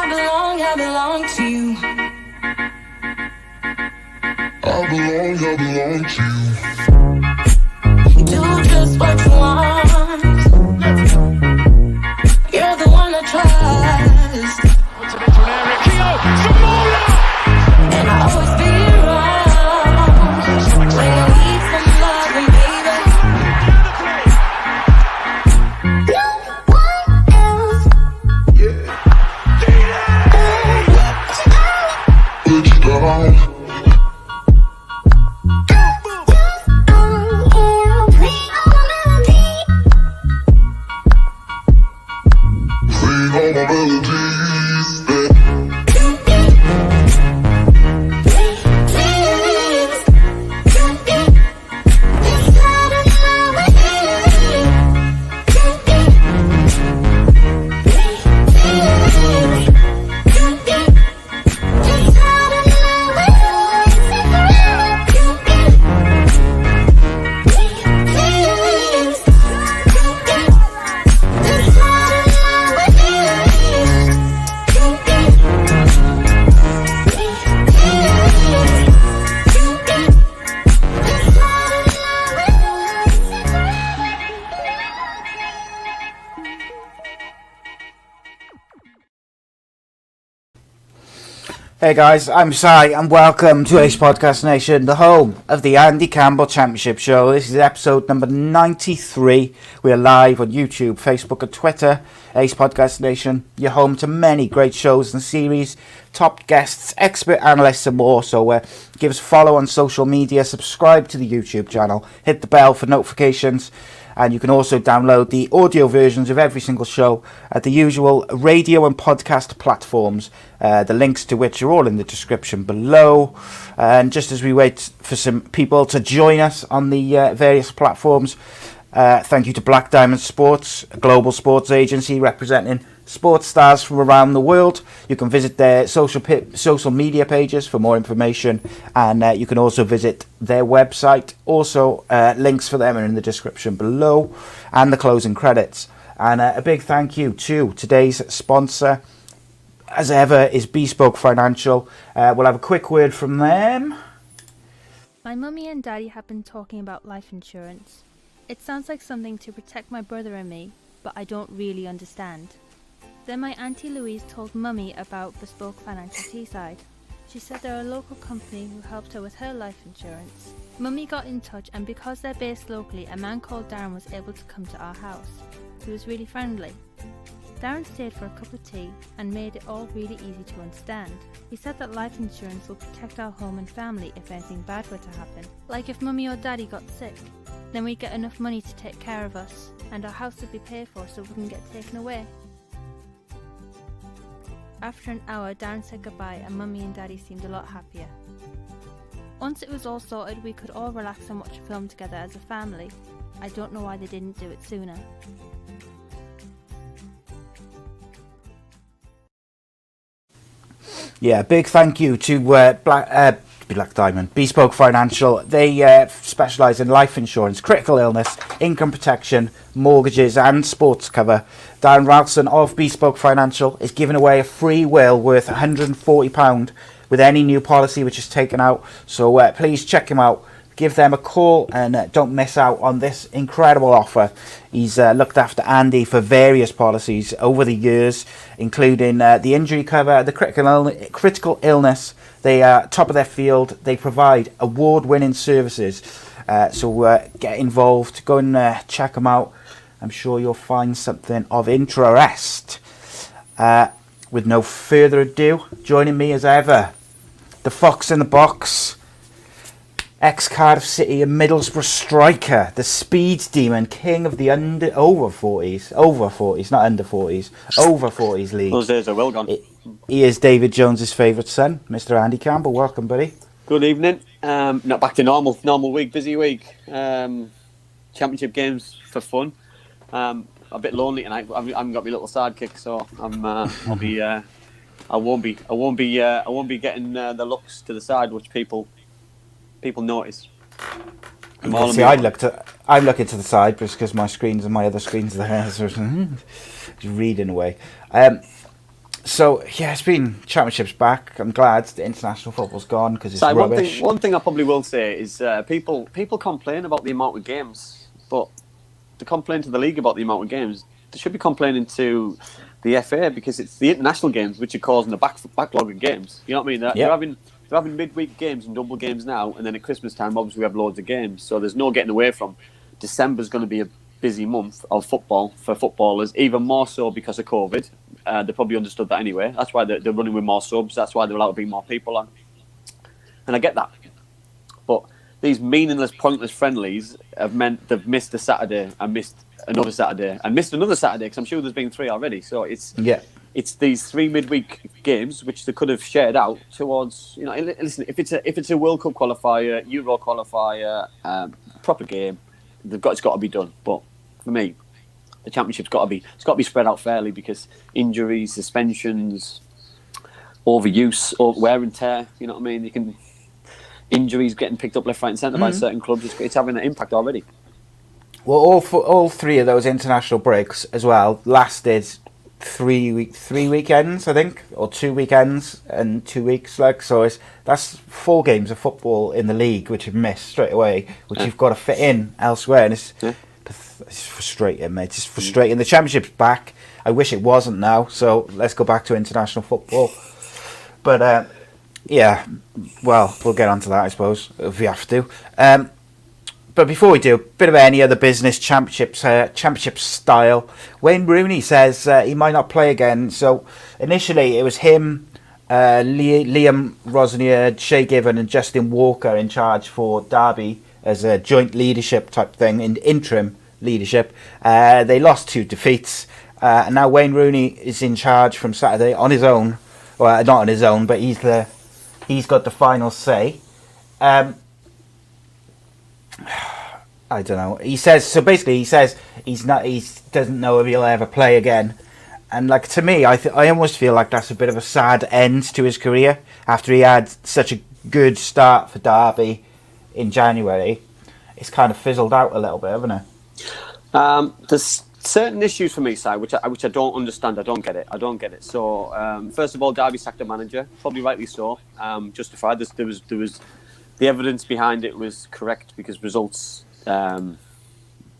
I belong to you. I belong to You do just what you want. You're the one I trust. What's it into an area? Keo, Zamora! And I'll always be around when you need some loving, baby. No one else. Put you down. Sing all my melodies. Hey guys, I'm Si and welcome to Ace Podcast Nation, the home of the Andy Campbell Championship Show. This is episode number 93. We are live on YouTube, Facebook and Twitter. Ace Podcast Nation, your home to many great shows and series, top guests, expert analysts and more. So give us a follow on social media, subscribe to the YouTube channel, hit the bell for notifications. And you can also download the audio versions of every single show at the usual radio and podcast platforms, the links to which are all in the description below. And just as we wait for some people to join us on the various platforms, thank you to Black Diamond Sports, a global sports agency representing sports stars from around the world. You can visit their social media pages for more information, and you can also visit their website. Also, links for them are in the description below, and the closing credits. And a big thank you to today's sponsor, as ever, is Bespoke Financial. We'll have a quick word from them. My mummy and daddy have been talking about life insurance. It sounds like something to protect my brother and me, but I don't really understand. Then my Auntie Louise told Mummy about Bespoke Financial Teesside. She said they're a local company who helped her with her life insurance. Mummy got in touch, and because they're based locally, a man called Darren was able to come to our house. He was really friendly. Darren stayed for a cup of tea and made it all really easy to understand. He said that life insurance will protect our home and family if anything bad were to happen. Like if Mummy or Daddy got sick, then we'd get enough money to take care of us, and our house would be paid for so we wouldn't get taken away. After an hour, Darren said goodbye and Mummy and Daddy seemed a lot happier. Once it was all sorted, we could all relax and watch a film together as a family. I don't know why they didn't do it sooner. Yeah, big thank you to Black Diamond, Bespoke Financial. They specialise in life insurance, critical illness, income protection, mortgages and sports cover. Darren Ralston of Bespoke Financial is giving away a free will worth £140 with any new policy which is taken out. So please check him out. Give them a call and don't miss out on this incredible offer. He's looked after Andy for various policies over the years, including the injury cover, the critical illness. They are top of their field. They provide award-winning services. So get involved. Go and check them out. I'm sure you'll find something of interest. With no further ado, joining me as ever, the Fox in the Box, ex-Cardiff City and Middlesbrough striker, the speed demon, king of the over 40s, not under 40s, over 40s league. Those days are well gone. He is David Jones's favourite son, Mr. Andy Campbell. Welcome, buddy. Good evening. Not back to normal week, busy week. Championship games for fun. A bit lonely tonight. I haven't got my little sidekick, so I won't be getting the looks to the side which people notice. See, I'm looking to the side because my screens and my other screens there, so just reading away. So yeah, it's been championships back. I'm glad the international football's gone because it's rubbish. One thing I probably will say is people complain about the amount of games, but to complain to the league about the amount of games, they should be complaining to the FA because it's the international games which are causing the backlog of games. You know what I mean? They're having midweek games and double games now, and then at Christmas time, obviously, we have loads of games. So there's no getting away from. December's going to be a busy month of football for footballers, even more so because of COVID. They probably understood that anyway. That's why they're running with more subs. That's why they're allowed to bring more people on. And I get that. But these meaningless, pointless friendlies have meant they've missed a Saturday and missed another Saturday and missed another Saturday because I'm sure there's been 3 already. So it's these 3 midweek games which they could have shared out towards. Listen, if it's a World Cup qualifier, Euro qualifier, proper game, it's got to be done. But for me, the championship's got to be spread out fairly because injuries, suspensions, overuse, wear and tear. You know what I mean? Injuries getting picked up left, right, and centre by certain clubs. It's having an impact already. Well, all 3 of those international breaks as well lasted 3 weekends, I think, or 2 weekends and 2 weeks. That's 4 games of football in the league which you've missed straight away, which you've got to fit in elsewhere, and it's frustrating, mate. It's frustrating. The championship's back. I wish it wasn't now. So let's go back to international football. But yeah, well, we'll get onto that, I suppose, if we have to. But before we do, a bit of any other business, championship style. Wayne Rooney says he might not play again. So initially it was him, Liam Rosnier, Shay Given and Justin Walker in charge for Derby as a joint leadership type thing, in interim leadership. They lost 2 defeats. And now Wayne Rooney is in charge from Saturday on his own. Well, not on his own, but he's got the final say. I don't know. He says he doesn't know if he'll ever play again. And to me, I almost feel like that's a bit of a sad end to his career after he had such a good start for Derby in January. It's kind of fizzled out a little bit, hasn't it? There's certain issues for me, Si, which I don't understand. I don't get it. So first of all, Derby sacked a manager, probably rightly so. Justified. There was the evidence behind it was correct because results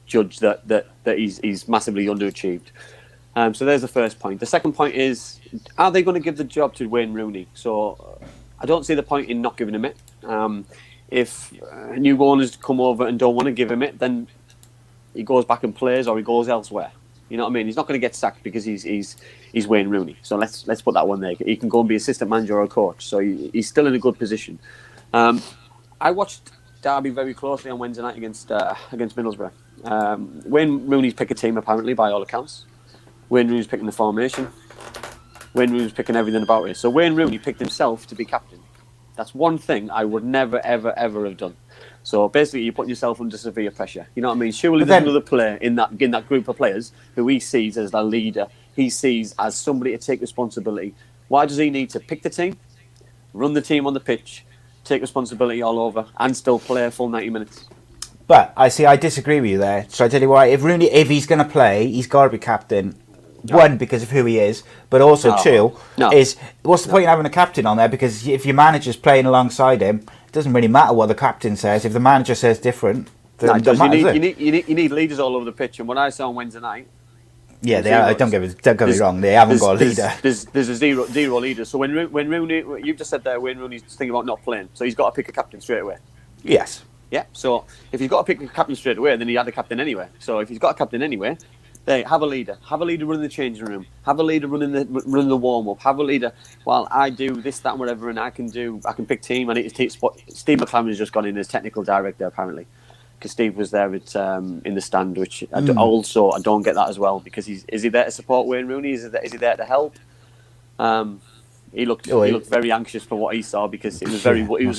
judged that he's massively underachieved. So there's the first point. The second point is, are they going to give the job to Wayne Rooney? So I don't see the point in not giving him it. If new owners come over and don't want to give him it, then he goes back and plays or he goes elsewhere. You know what I mean? He's not going to get sacked because he's Wayne Rooney. So let's put that one there. He can go and be assistant manager or a coach. So he's still in a good position. I watched Derby very closely on Wednesday night against Middlesbrough. Wayne Rooney's picked a team apparently by all accounts. Wayne Rooney's picking the formation. Wayne Rooney's picking everything about it. So Wayne Rooney picked himself to be captain. That's one thing I would never, ever, ever have done. So basically, you're putting yourself under severe pressure. You know what I mean? Surely there's another player in that group of players who he sees as a leader. He sees as somebody to take responsibility. Why does he need to pick the team, run the team on the pitch, take responsibility all over, and still play a full 90 minutes? But I disagree with you there. So I tell you why. If he's going to play, he's got to be captain. One, because of who he is, but also two, is what's the point in having a captain on there? Because if your manager's playing alongside him, it doesn't really matter what the captain says. If the manager says different, then you need leaders all over the pitch. And what I saw on Wednesday night, don't get me wrong, they haven't got a leader. There's a zero leader. So when Rooney, you've just said there, Wayne Rooney's thinking about not playing, so he's got to pick a captain straight away. Yes. Yeah. So if he's got to pick a captain straight away, then he had a captain anyway. So if he's got a captain anyway. They have a leader running the changing room. Have a leader running the warm up. Have a leader. Well, I do this, that, and whatever, and I can pick team. I need to take spot. Steve McClaren has just gone in as technical director apparently, because Steve was there in the stand, which I don't get that as well. Because is he there to support Wayne Rooney? Is he there to help? He looked very anxious for what he saw because it was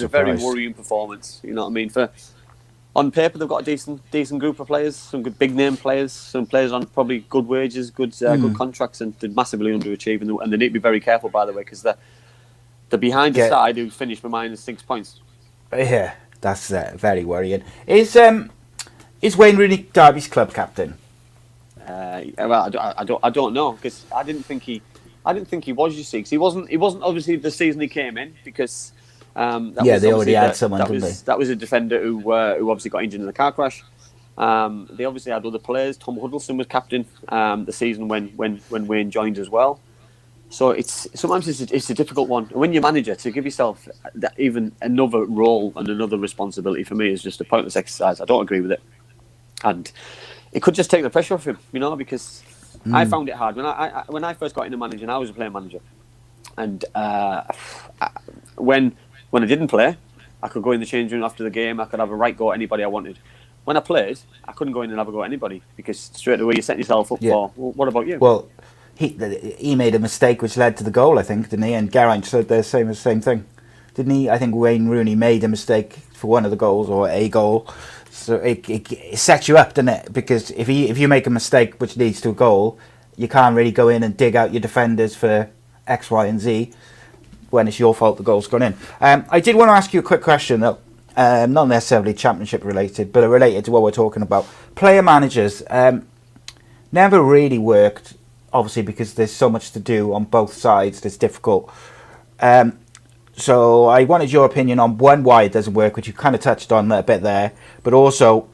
a very worrying performance. You know what I mean? On paper, they've got a decent group of players, some good big name players, some players on probably good wages, good contracts, and they're massively underachieving. And they need to be very careful, by the way, because they're behind the side who finished with -6 points. Yeah, that's very worrying. Is Wayne Rooney Derby's club captain? Well, I don't know because I didn't think I didn't think he was. You see, 'cause he wasn't. He wasn't obviously the season he came in because they already had someone, that didn't was, That was a defender who obviously got injured in the car crash. They obviously had other players. Tom Huddleston was captain the season when Wayne joined as well. So sometimes it's a difficult one. When you're manager, to give yourself even another role and another responsibility for me is just a pointless exercise. I don't agree with it, and it could just take the pressure off him, because I found it hard when I first got into managing. I was a player manager, and when I didn't play, I could go in the changing room after the game. I could have a right go at anybody I wanted. When I played, I couldn't go in and have a go at anybody because straight away you set yourself up for, well, what about you? Well, he made a mistake which led to the goal, I think, didn't he? And Geraint said the same thing, didn't he? I think Wayne Rooney made a mistake for one of the goals or a goal. So it sets you up, doesn't it? Because if you make a mistake which leads to a goal, you can't really go in and dig out your defenders for X, Y, and Z when it's your fault the goal's gone in. I did want to ask you a quick question, though. Not necessarily championship related, but related to what we're talking about. Player managers never really worked, obviously, because there's so much to do on both sides. It's difficult. So I wanted your opinion on why it doesn't work, which you kind of touched on a bit there, but also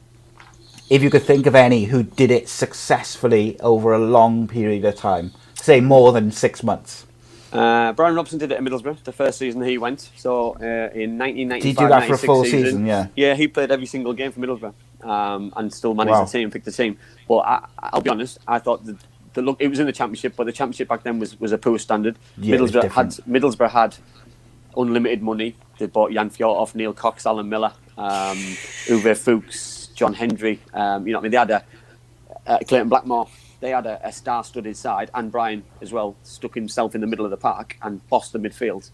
if you could think of any who did it successfully over a long period of time, say more than 6 months. Brian Robson did it at Middlesbrough the first season he went. So in 1995, did he do that for a full season? Yeah, he played every single game for Middlesbrough and still managed the team, picked the team. But I'll be honest, I thought it was in the Championship, but the Championship back then was a poor standard. Yeah, Middlesbrough had unlimited money. They bought Jan Fjortoff, Neil Cox, Alan Miller, Uwe Fuchs, John Hendry. They had Clayton Blackmore. They had a star-studded side, and Brian as well stuck himself in the middle of the park and bossed the midfield.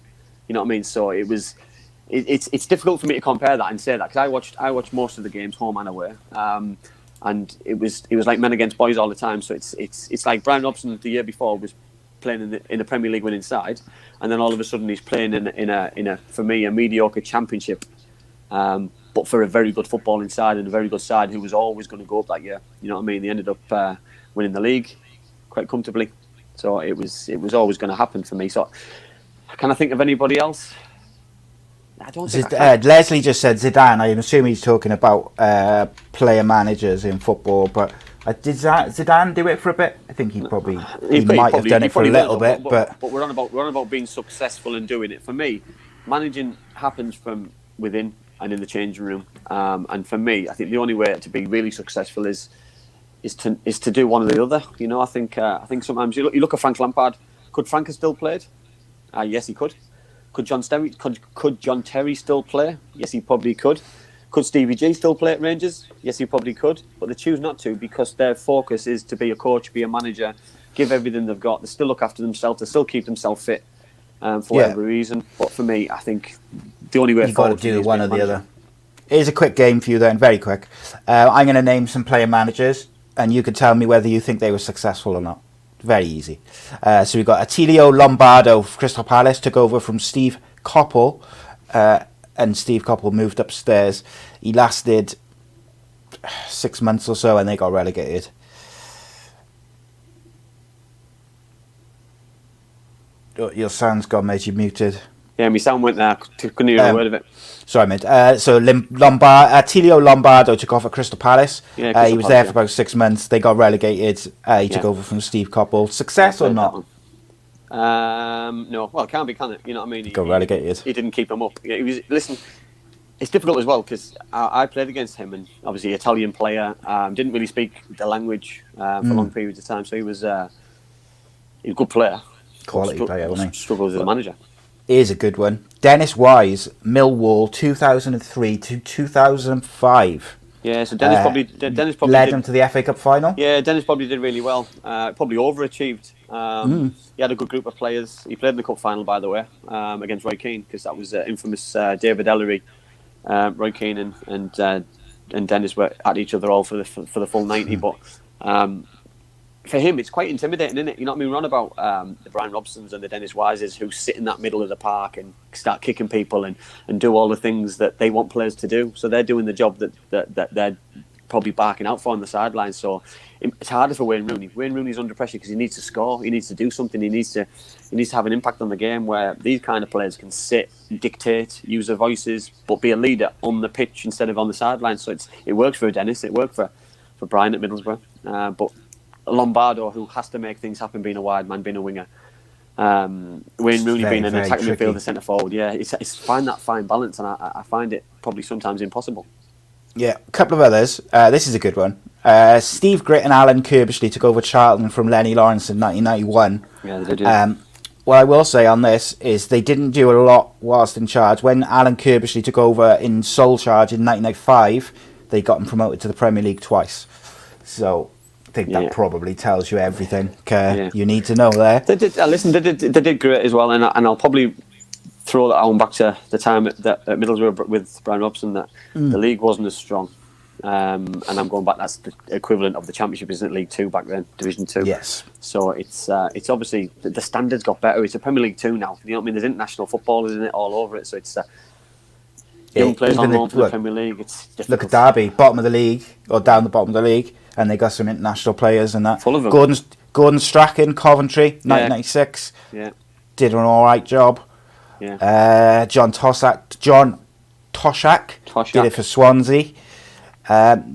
You know what I mean? So it's difficult for me to compare that and say that because I watched most of the games home and away, and it was like men against boys all the time. So it's like Brian Robson the year before was playing in the Premier League winning side, and then all of a sudden he's playing in a for me a mediocre Championship, but for a very good footballing side and a very good side who was always going to go up that year. You know what I mean? They ended up winning the league quite comfortably, so it was always going to happen for me. So can I think of anybody else? I don't think Leslie just said Zidane. I assume he's talking about player managers in football, but did Zidane do it for a bit? I think he might have done it for a little bit, but we're on about being successful and doing it. For me, managing happens from within and in the changing room, and for me, I think the only way to be really successful is to do one or the other. I think sometimes you look at Frank Lampard. Could Frank have still played? Yes, he could. Could John Terry still play? Yes, he probably could. Could Stevie G still play at Rangers? Yes, he probably could. But they choose not to because their focus is to be a coach, be a manager, give everything they've got. They still look after themselves. They still keep themselves fit for whatever reason. But for me, I think the only way you've got to do one or the other. Here's a quick game for you then, very quick. I'm going to name some player managers, and you can tell me whether you think they were successful or not. Very easy. So we've got Attilio Lombardo of Crystal Palace, took over from Steve Coppell, and Steve Coppell moved upstairs. He lasted 6 months or so, and they got relegated. Oh, your sound's gone, mate. You muted. Yeah, my sound went there. Couldn't hear a word of it. Sorry, mate. So Attilio Lombardo took off at Crystal Palace. Yeah, he was there for about 6 months. They got relegated. He took over from Steve Coppell. Success or not? No. Well, it can't be, can it? You know what I mean? He got relegated. He didn't keep him up. Listen, it's difficult as well because I played against him, and obviously Italian player, didn't really speak the language for long periods of time. So he was a good player. Quality player, wasn't he? Struggled as a manager. Here's a good one. Dennis Wise, Millwall, 2003 to 2005. Yeah, so Dennis probably led them to the FA Cup final. Yeah, Dennis probably did really well. Probably overachieved. He had a good group of players. He played in the cup final, by the way, against Roy Keane, because that was infamous David Ellery. Roy Keane and Dennis were at each other all for the full 90. But for him, it's quite intimidating, isn't it? You know what I mean? We're on about the Brian Robsons and the Dennis Wises who sit in that middle of the park and start kicking people and do all the things that they want players to do. So they're doing the job that probably barking out for on the sidelines. So it's harder for Wayne Rooney. Wayne Rooney's under pressure because he needs to score. He needs to do something. He needs to have an impact on the game. Where these kind of players can sit, dictate, use their voices, but be a leader on the pitch instead of on the sidelines. So it works for Dennis. It worked for Brian at Middlesbrough. But Lombardo, who has to make things happen, being a wide man, being a winger. Wayne Rooney being an attacking midfielder, centre forward. Yeah, it's find that fine balance, and I find it probably sometimes impossible. Yeah, a couple of others. This is a good one. Steve Gritt and Alan Kirbishley took over Charlton from Lenny Lawrence in 1991. Yeah, they did. What I will say on this is they didn't do a lot whilst in charge. When Alan Kirbishley took over in sole charge in 1995, they got him promoted to the Premier League twice. So I think that probably tells you everything you need to know there. They did. Listen, they did great as well, and I'll probably throw that on back to the time at Middlesbrough with Brian Robson, that the league wasn't as strong. And I'm going back, that's the equivalent of the Championship, isn't it? League 2 back then, Division 2. Yes. So it's obviously, the standards got better. It's a Premier League 2 now. You know what I mean? There's international footballers in it all over it. So it's young players on loan from the Premier League. It's difficult. Look at Derby, bottom of the league, or down the bottom of the league, and they got some international players and that. Full of them. Gordon Strachan, Coventry, 1996. Yeah. Did an alright job. Yeah. John Toshak did it for Swansea.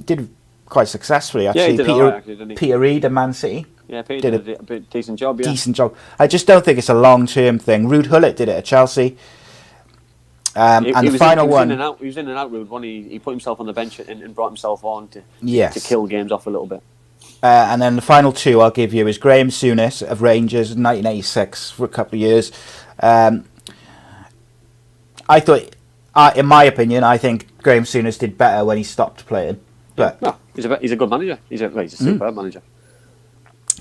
Did quite successfully, actually. Yeah, he did all right, actually, didn't he? Peter Reid at Man City. Yeah, Peter did a decent job, yeah. Decent job. I just don't think it's a long-term thing. Ruud Gullit did it at Chelsea. And the final one... He was in and out, Ruud. He put himself on the bench and brought himself on to kill games off a little bit. And then the final two I'll give you is Graham Souness of Rangers in 1986 for a couple of years. I thought, in my opinion, I think Graham Souness did better when he stopped playing. But he's a good manager. He's a superb manager.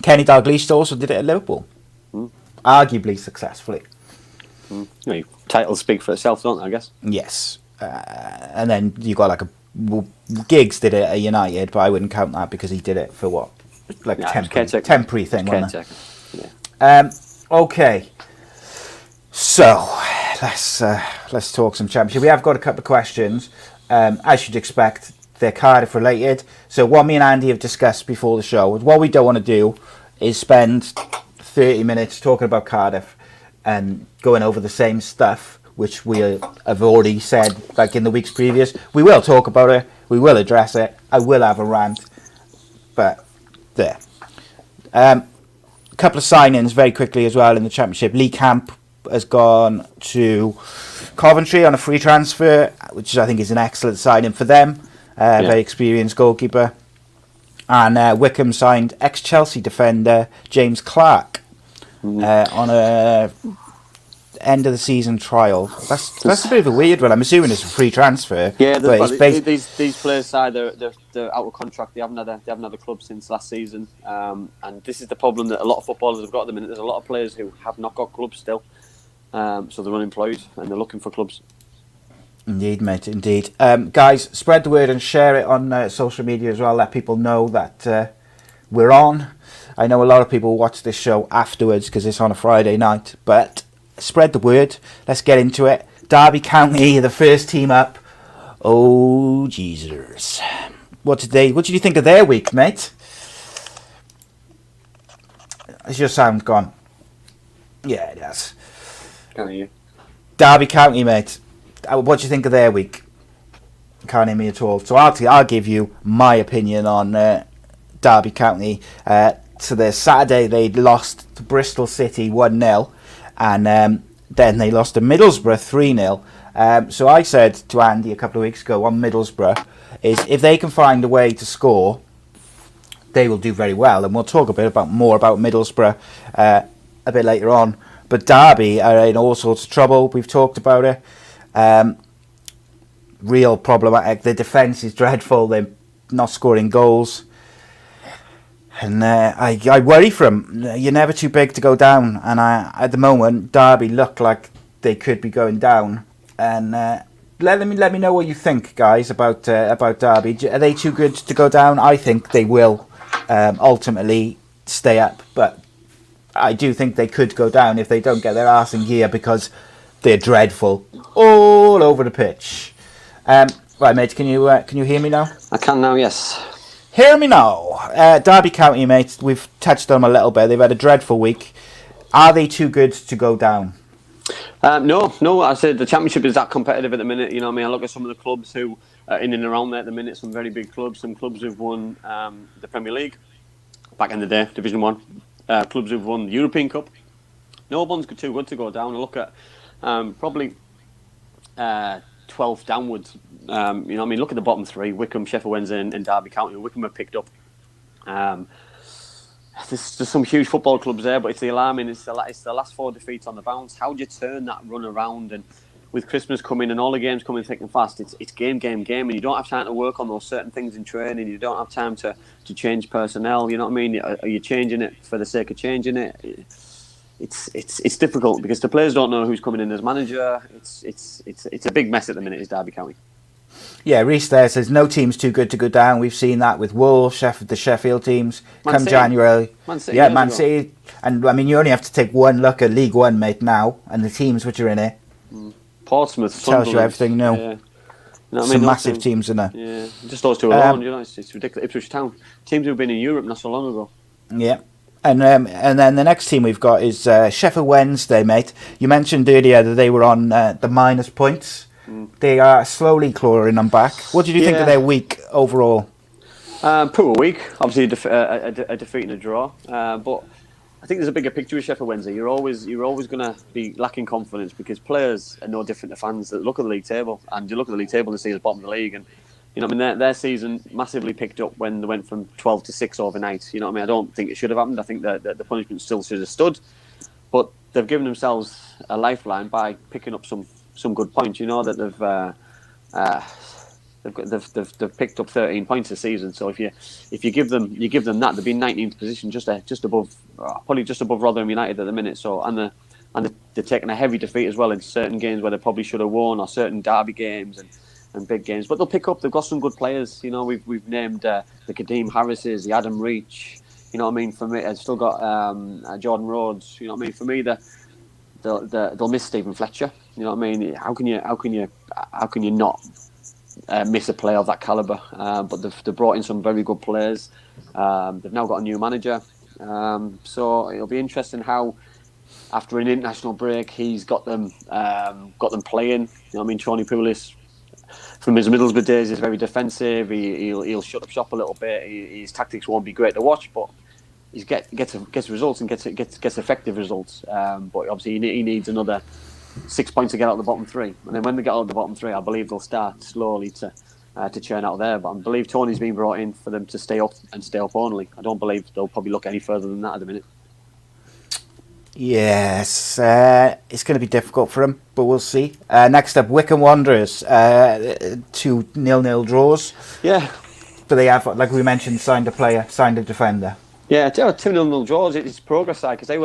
Kenny Dalglish also did it at Liverpool, arguably successfully. Titles speak for itself, don't they? I guess. Yes, and then you got Giggs did it at United, but I wouldn't count that because he did it for what, temporary thing, wasn't it? Yeah. Okay, so let's talk some Championship. We have got a couple of questions, as you'd expect. They're Cardiff related. So what me and Andy have discussed before the show is what we don't want to do is spend 30 minutes talking about Cardiff and going over the same stuff which we have already said like in the weeks previous. We will talk about it. We will address it. I will have a rant. But there. A couple of signings very quickly as well in the Championship. Lee Camp has gone to Coventry on a free transfer, which I think is an excellent signing for them. Very experienced goalkeeper. And Wickham signed ex-Chelsea defender James Clark on a end of the season trial. That's a bit of a weird one. I'm assuming it's a free transfer. Yeah, these players side they're out of contract. They haven't had a club since last season. And this is the problem that a lot of footballers have got at the minute. There's a lot of players who have not got clubs still. So they're unemployed and they're looking for clubs. Indeed, mate, indeed. Guys, spread the word and share it on social media as well. Let people know that we're on. I know a lot of people watch this show afterwards because it's on a Friday night, but spread the word. Let's get into it. Derby County, the first team up. Oh, Jesus. What did you think of their week, mate? Is your sound gone? Yeah, it has. Can't hear you. Derby County, mate. What do you think of their week? Can't hear me at all. So I'll give you my opinion on Derby County. So the Saturday they lost to Bristol City 1-0, and then they lost to Middlesbrough 3-0. So I said to Andy a couple of weeks ago on Middlesbrough, is if they can find a way to score, they will do very well. And we'll talk more about Middlesbrough a bit later on. But Derby are in all sorts of trouble. We've talked about it. Real problematic. The defence is dreadful. They're not scoring goals. And I worry for them. You're never too big to go down. And at the moment, Derby look like they could be going down. And let me know what you think, guys, about Derby. Are they too good to go down? I think they will ultimately stay up. But I do think they could go down if they don't get their arse in gear because they're dreadful all over the pitch. Right, Right, mate. Can you hear me now? I can now, yes. Hear me now. Derby County, mate. We've touched on them a little bit. They've had a dreadful week. Are they too good to go down? No. I said the Championship is that competitive at the minute. You know what I mean? I look at some of the clubs who are in and around there at the minute. Some very big clubs. Some clubs who've won the Premier League back in the day, Division 1. Clubs who've won the European Cup. No one's too good to go down. I look at probably 12th downwards. You know what I mean? Look at the bottom three: Wycombe, Sheffield Wednesday, and Derby County. Wycombe have picked up. There's some huge football clubs there, but it's the alarming. It's the last 4 defeats on the bounce. How do you turn that run around? And with Christmas coming and all the games coming thick and fast, it's game, and you don't have time to work on those certain things in training. You don't have time to change personnel. You know what I mean? Are you changing it for the sake of changing it? It's difficult because the players don't know who's coming in as manager. It's a big mess at the minute. Is Derby County? Yeah, Reece there says no team's too good to go down. We've seen that with Wolves, the Sheffield teams Man come City. January. Man City, yeah, years Man ago. City. And I mean, you only have to take one look at League One, mate, now, and the teams which are in it. Portsmouth Tells you Sunderland. everything new. Yeah. You know what I mean? Some Those massive teams in there. Yeah, just those two alone. You know, it's ridiculous. Ipswich Town, teams who've been in Europe not so long ago. Yeah. And then the next team we've got is Sheffield Wednesday, mate. You mentioned earlier that they were on the minus points. They are slowly clawing them back. What did you think of their week overall? Poor week. Obviously, a defeat and a draw. But I think there's a bigger picture with Sheffield Wednesday. You're always going to be lacking confidence because players are no different to fans that look at the league table, and you look at the league table and see the bottom of the league. And you know, what I mean, their season massively picked up when they went from 12 to 6 overnight. You know what I mean? I don't think it should have happened. I think that the punishment still should have stood, but they've given themselves a lifeline by picking up some good points. You know that they've picked up 13 points this season. So if you give them that, they've been 19th position, just above, probably just above Rotherham United at the minute. So and they're taking a heavy defeat as well in certain games where they probably should have won, or certain derby games and big games. But they'll pick up. They've got some good players. You know, we've named the Kadeem Harrises, the Adam Reach. You know what I mean? For me, I've still got Jordan Rhodes. You know what I mean? For me, they'll miss Stephen Fletcher. You know what I mean? How can you not miss a player of that calibre? But they've brought in some very good players. They've now got a new manager, so it'll be interesting how, after an international break, he's got them playing. You know what I mean? Tony Pulis, from his Middlesbrough days, is very defensive. He'll shut up shop a little bit. His tactics won't be great to watch, but he gets results and gets effective results. But obviously he needs another 6 points to get out of the bottom three, and then when they get out of the bottom three, I believe they'll start slowly to churn out there. But I believe Tony's been brought in for them to stay up and stay up only. I don't believe they'll probably look any further than that at the minute. Yes, it's going to be difficult for them, but we'll see. Next up, Wycombe Wanderers, 2 0-0 draws. Yeah, But they have, like we mentioned, signed a defender. yeah, 2-0 draws. It's progress side because they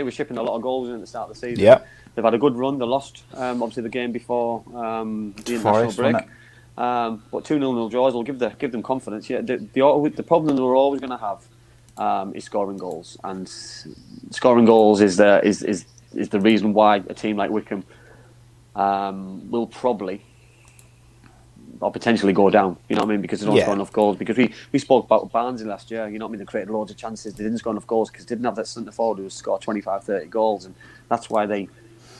were shipping a lot of goals in at the start of the season. Yeah. They've had a good run. They lost obviously the game before the international Forest, break. wasn't But 2-0 draws will give them confidence. Yeah, the problem that we're always going to have is scoring goals, and scoring goals is the reason why a team like Wycombe will probably or potentially go down. You know what I mean? Because they don't score enough goals. Because we spoke about Barnsley last year. You know what I mean? They created loads of chances. They didn't score enough goals because they didn't have that centre forward who scored 25, 30 goals, and that's why they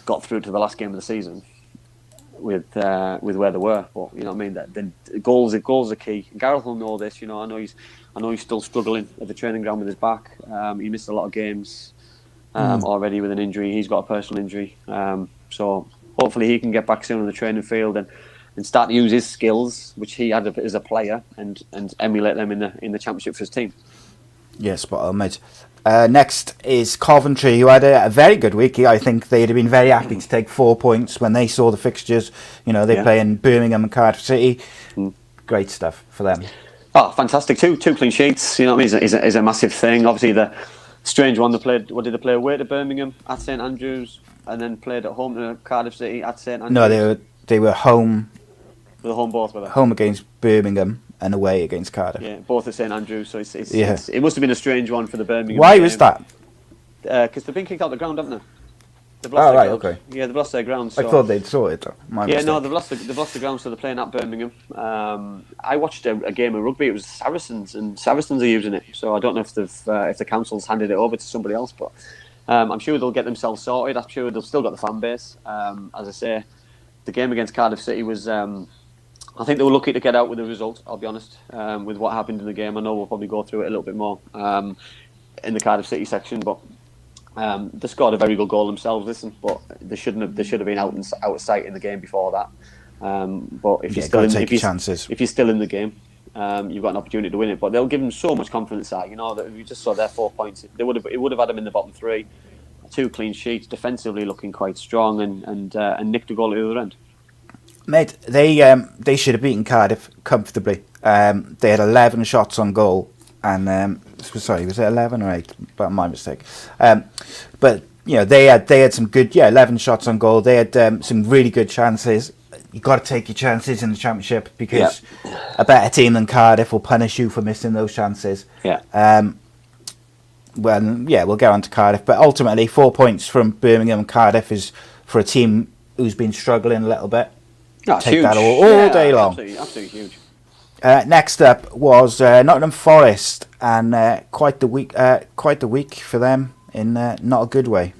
got through to the last game of the season with where they were. But you know what I mean? The goals are key. Gareth will know this. You know, I know he's still struggling at the training ground with his back. He missed a lot of games already with an injury. He's got a personal injury. So hopefully he can get back soon on the training field and start to use his skills, which he had as a player, and emulate them in the championship for his team. Yes, spot on, mate. Next is Coventry, who had a very good week. I think they'd have been very happy to take 4 points when they saw the fixtures. You know, they play in Birmingham and Cardiff City. Great stuff for them. Oh, fantastic! Two clean sheets. You know what I mean? Is a massive thing. Obviously, the strange one they played. What did they play away to Birmingham at St Andrews, and then played at home to Cardiff City at St Andrews? No, they were home. Were they home both? Were they? Home against Birmingham and away against Cardiff. Yeah, both at St Andrews. So it must have been a strange one for the Birmingham. Why game. was that? Because they've been kicked out the ground, haven't they? They've lost Oh, their right, ground. okay. Yeah, they've lost their ground. I So. thought they'd sorted it. My Yeah, mistake. no, they've lost the ground, so they're playing at Birmingham. I watched a game of rugby. It was Saracens, and Saracens are using it. So I don't know if if the council's handed it over to somebody else, but I'm sure they'll get themselves sorted. I'm sure they've still got the fan base. As I say, the game against Cardiff City was. I think they were lucky to get out with the result. I'll be honest. With what happened in the game, I know we'll probably go through it a little bit more in the Cardiff City section, but. They scored a very good goal themselves. Listen, but they should have been out of sight in the game before that. But if you're still in the game, you've got an opportunity to win it. But they'll give them so much confidence that that we just saw their 4 points. It would have had them in the bottom three, 2 clean sheets, defensively looking quite strong, and nicked a goal at the other end. Mate, they should have beaten Cardiff comfortably. They had 11 shots on goal. And sorry, was it 11 or 8? But my mistake. But they had some good 11 shots on goal. They had some really good chances. You got to take your chances in the Championship because a better team than Cardiff will punish you for missing those chances. Yeah. We'll get on to Cardiff, but ultimately 4 points from Birmingham and Cardiff is for a team who's been struggling a little bit. No, take huge. That all day long. Absolutely huge. Next up was Nottingham Forest, and quite the week for them in not a good way.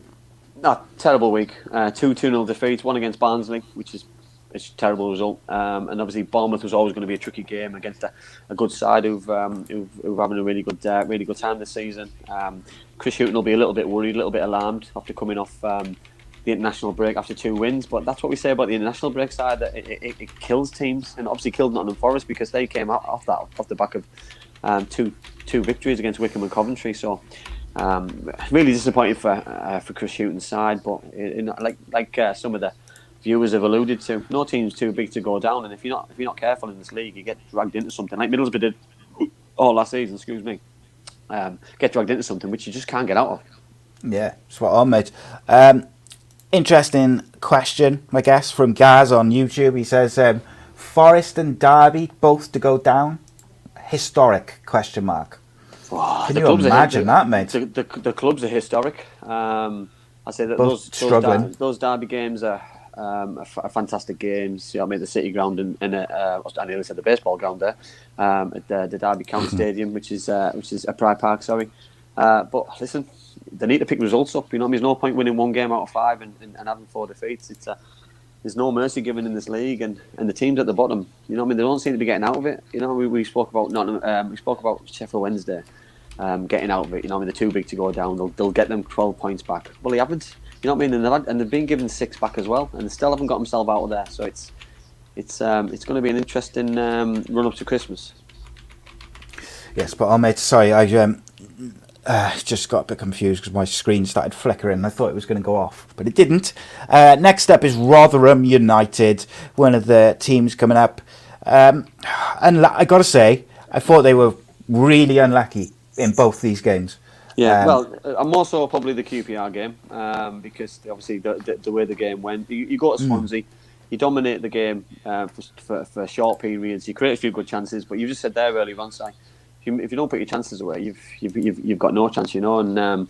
No, terrible week. 2-0 defeats, one against Barnsley, which is a terrible result. And obviously Bournemouth was always going to be a tricky game against a good side who've having a really good time this season. Chris Hughton will be a little bit worried, a little bit alarmed after coming off the international break after 2 wins, but that's what we say about the international break side, that it kills teams, and obviously killed Nottingham Forest because they came out off the back of two victories against Wycombe and Coventry. So really disappointing for Chris Hughton's side, but like some of the viewers have alluded to, no team's too big to go down, and if you're not careful in this league, you get dragged into something like Middlesbrough did last season. Excuse me, get dragged into something which you just can't get out of. Yeah, spot on, mate. Interesting question, I guess, from Gaz on YouTube. He says, Forest and Derby both to go down? Historic, question mark. Oh, Can you imagine that, mate? The clubs are historic. I say that those Derby games are fantastic games. The City ground and I nearly said the baseball ground there, at the Derby County Stadium, which is a Pride Park, sorry. But listen, they need to pick results up. There's no point winning 1 game out of 5 and having 4 defeats. There's no mercy given in this league, and the teams at the bottom, they don't seem to be getting out of it. We spoke about Sheffield Wednesday getting out of it. They're too big to go down. They'll get them 12 points back. Well, they haven't. And they've been given 6 back as well, and they still haven't got themselves out of there. So it's going to be an interesting run up to Christmas. Yes, but mate, sorry, I just got a bit confused because my screen started flickering. I thought it was going to go off, but it didn't. Next up is Rotherham United, one of the teams coming up. And I got to say, I thought they were really unlucky in both these games. Yeah, I'm more so probably the QPR game because obviously the way the game went. You go to Swansea, you dominate the game for short periods. You create a few good chances, but you just said there earlier on, Si, if you don't put your chances away, you've got no chance, And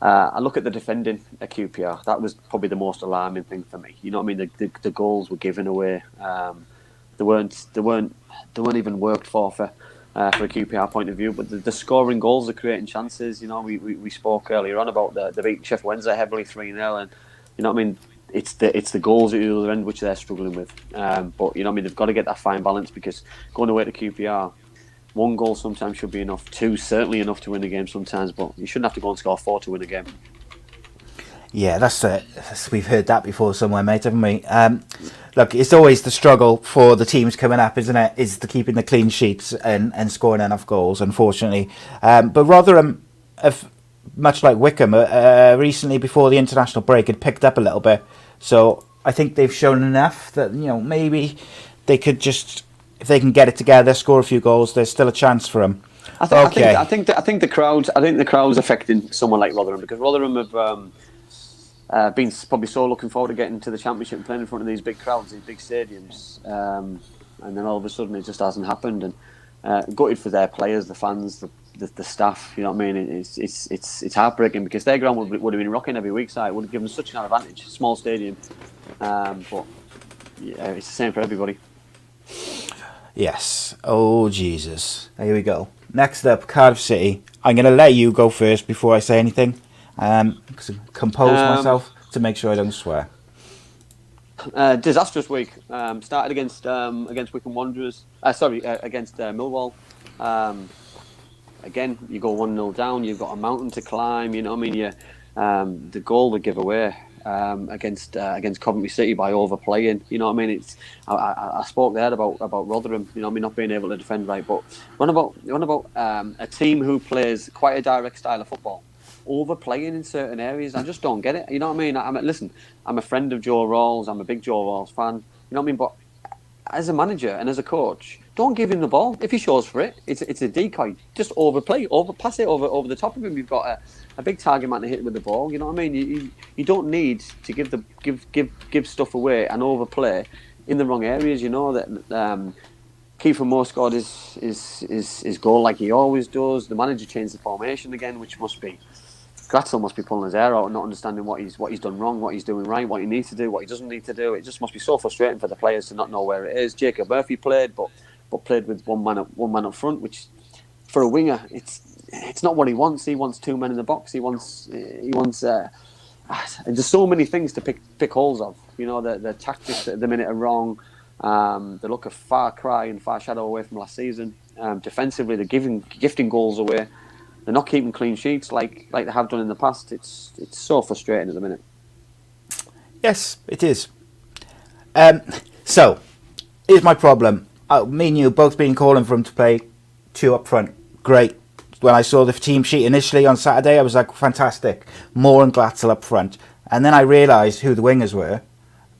I look at the defending at QPR. That was probably the most alarming thing for me. The goals were given away. They weren't even worked for a QPR point of view, but the scoring goals, the creating chances. We spoke earlier on about the beat Sheffield Wednesday heavily 3-0, and it's the goals at the other end which they're struggling with. But they've got to get that fine balance, because going away to QPR, 1 goal sometimes should be enough. 2 certainly enough to win a game sometimes, but you shouldn't have to go and score 4 to win a game. Yeah, we've heard that before somewhere, mate, haven't we? Look, it's always the struggle for the teams coming up, isn't it? Is the keeping the clean sheets and scoring enough goals, unfortunately. But Rotherham, much like Wycombe, recently before the international break, had picked up a little bit. So I think they've shown enough that maybe they could just, if they can get it together, score a few goals, there's still a chance for them. I think the crowd's affecting someone like Rotherham, because Rotherham have been probably so looking forward to getting to the Championship and playing in front of these big crowds, these big stadiums, and then all of a sudden it just hasn't happened. And gutted for their players, the fans, the staff. You know what I mean? It's heartbreaking because their ground would have been rocking every week, so it would have given them such an advantage. Small stadium, but yeah, it's the same for everybody. Yes. Oh, Jesus. Here we go. Next up, Cardiff City. I'm going to let you go first before I say anything. Compose myself to make sure I don't swear. Disastrous week. Started against Wycombe Wanderers. Against Millwall. Again, you go 1-0 down. You've got a mountain to climb. You know what I mean? The goal they give away against Coventry City by overplaying. You know what I mean? I spoke there about Rotherham. You know what I mean? Not being able to defend right. But what about a team who plays quite a direct style of football? Overplaying in certain areas. I just don't get it. You know what I mean? Listen, I'm a friend of Joe Rawls. I'm a big Joe Rawls fan. You know what I mean? But as a manager and as a coach, don't give him the ball. If he shows for it, it's a decoy. Just pass it over the top of him. You've got a big target man to hit with the ball. You know what I mean? You don't need to give stuff away and overplay in the wrong areas. You know that Kiefer Moore scored his goal like he always does. The manager changed the formation again, which must be. Gratzel must be pulling his hair out and not understanding what he's done wrong, what he's doing right, what he needs to do, what he doesn't need to do. It just must be so frustrating for the players to not know where it is. Jacob Murphy played, but played with one man up front, which for a winger, it's not what he wants. He wants two men in the box. He wants. There's so many things to pick holes of. You know, the tactics at the minute are wrong. They look a far cry and far shadow away from last season. Defensively, they're gifting goals away. They're not keeping clean sheets like they have done in the past. It's so frustrating at the minute. Yes, it is. So, here's my problem. Me and you both been calling for him to play two up front. Great. When I saw the team sheet initially on Saturday, I was like, fantastic. Moore and Glatzel up front. And then I realised who the wingers were.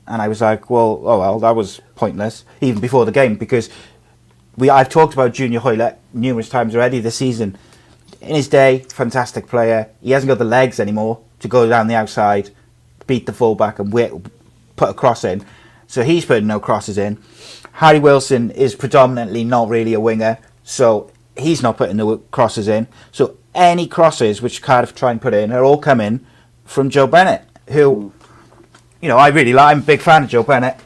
And I was like, well, that was pointless, even before the game, because I've talked about Junior Hoylett numerous times already this season. In his day, fantastic player. He hasn't got the legs anymore to go down the outside, beat the fullback and put a cross in. So he's putting no crosses in. Harry Wilson is predominantly not really a winger, so he's not putting no crosses in. So any crosses which Cardiff try and put in are all coming from Joe Bennett, who, you know, I really like. I'm a big fan of Joe Bennett,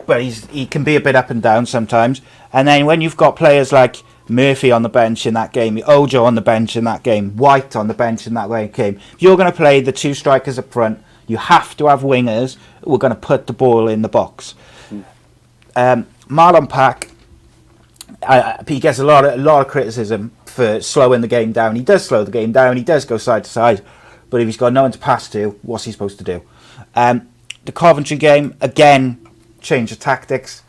but he can be a bit up and down sometimes. And then when you've got players like Murphy on the bench in that game, Ojo on the bench in that game, White on the bench in that game, if you're going to play the two strikers up front, you have to have wingers who are going to put the ball in the box. Marlon Pack, he gets a lot of criticism for slowing the game down. He does slow the game down. He does go side to side, but if he's got no one to pass to, what's he supposed to do? The Coventry game, again, change of tactics.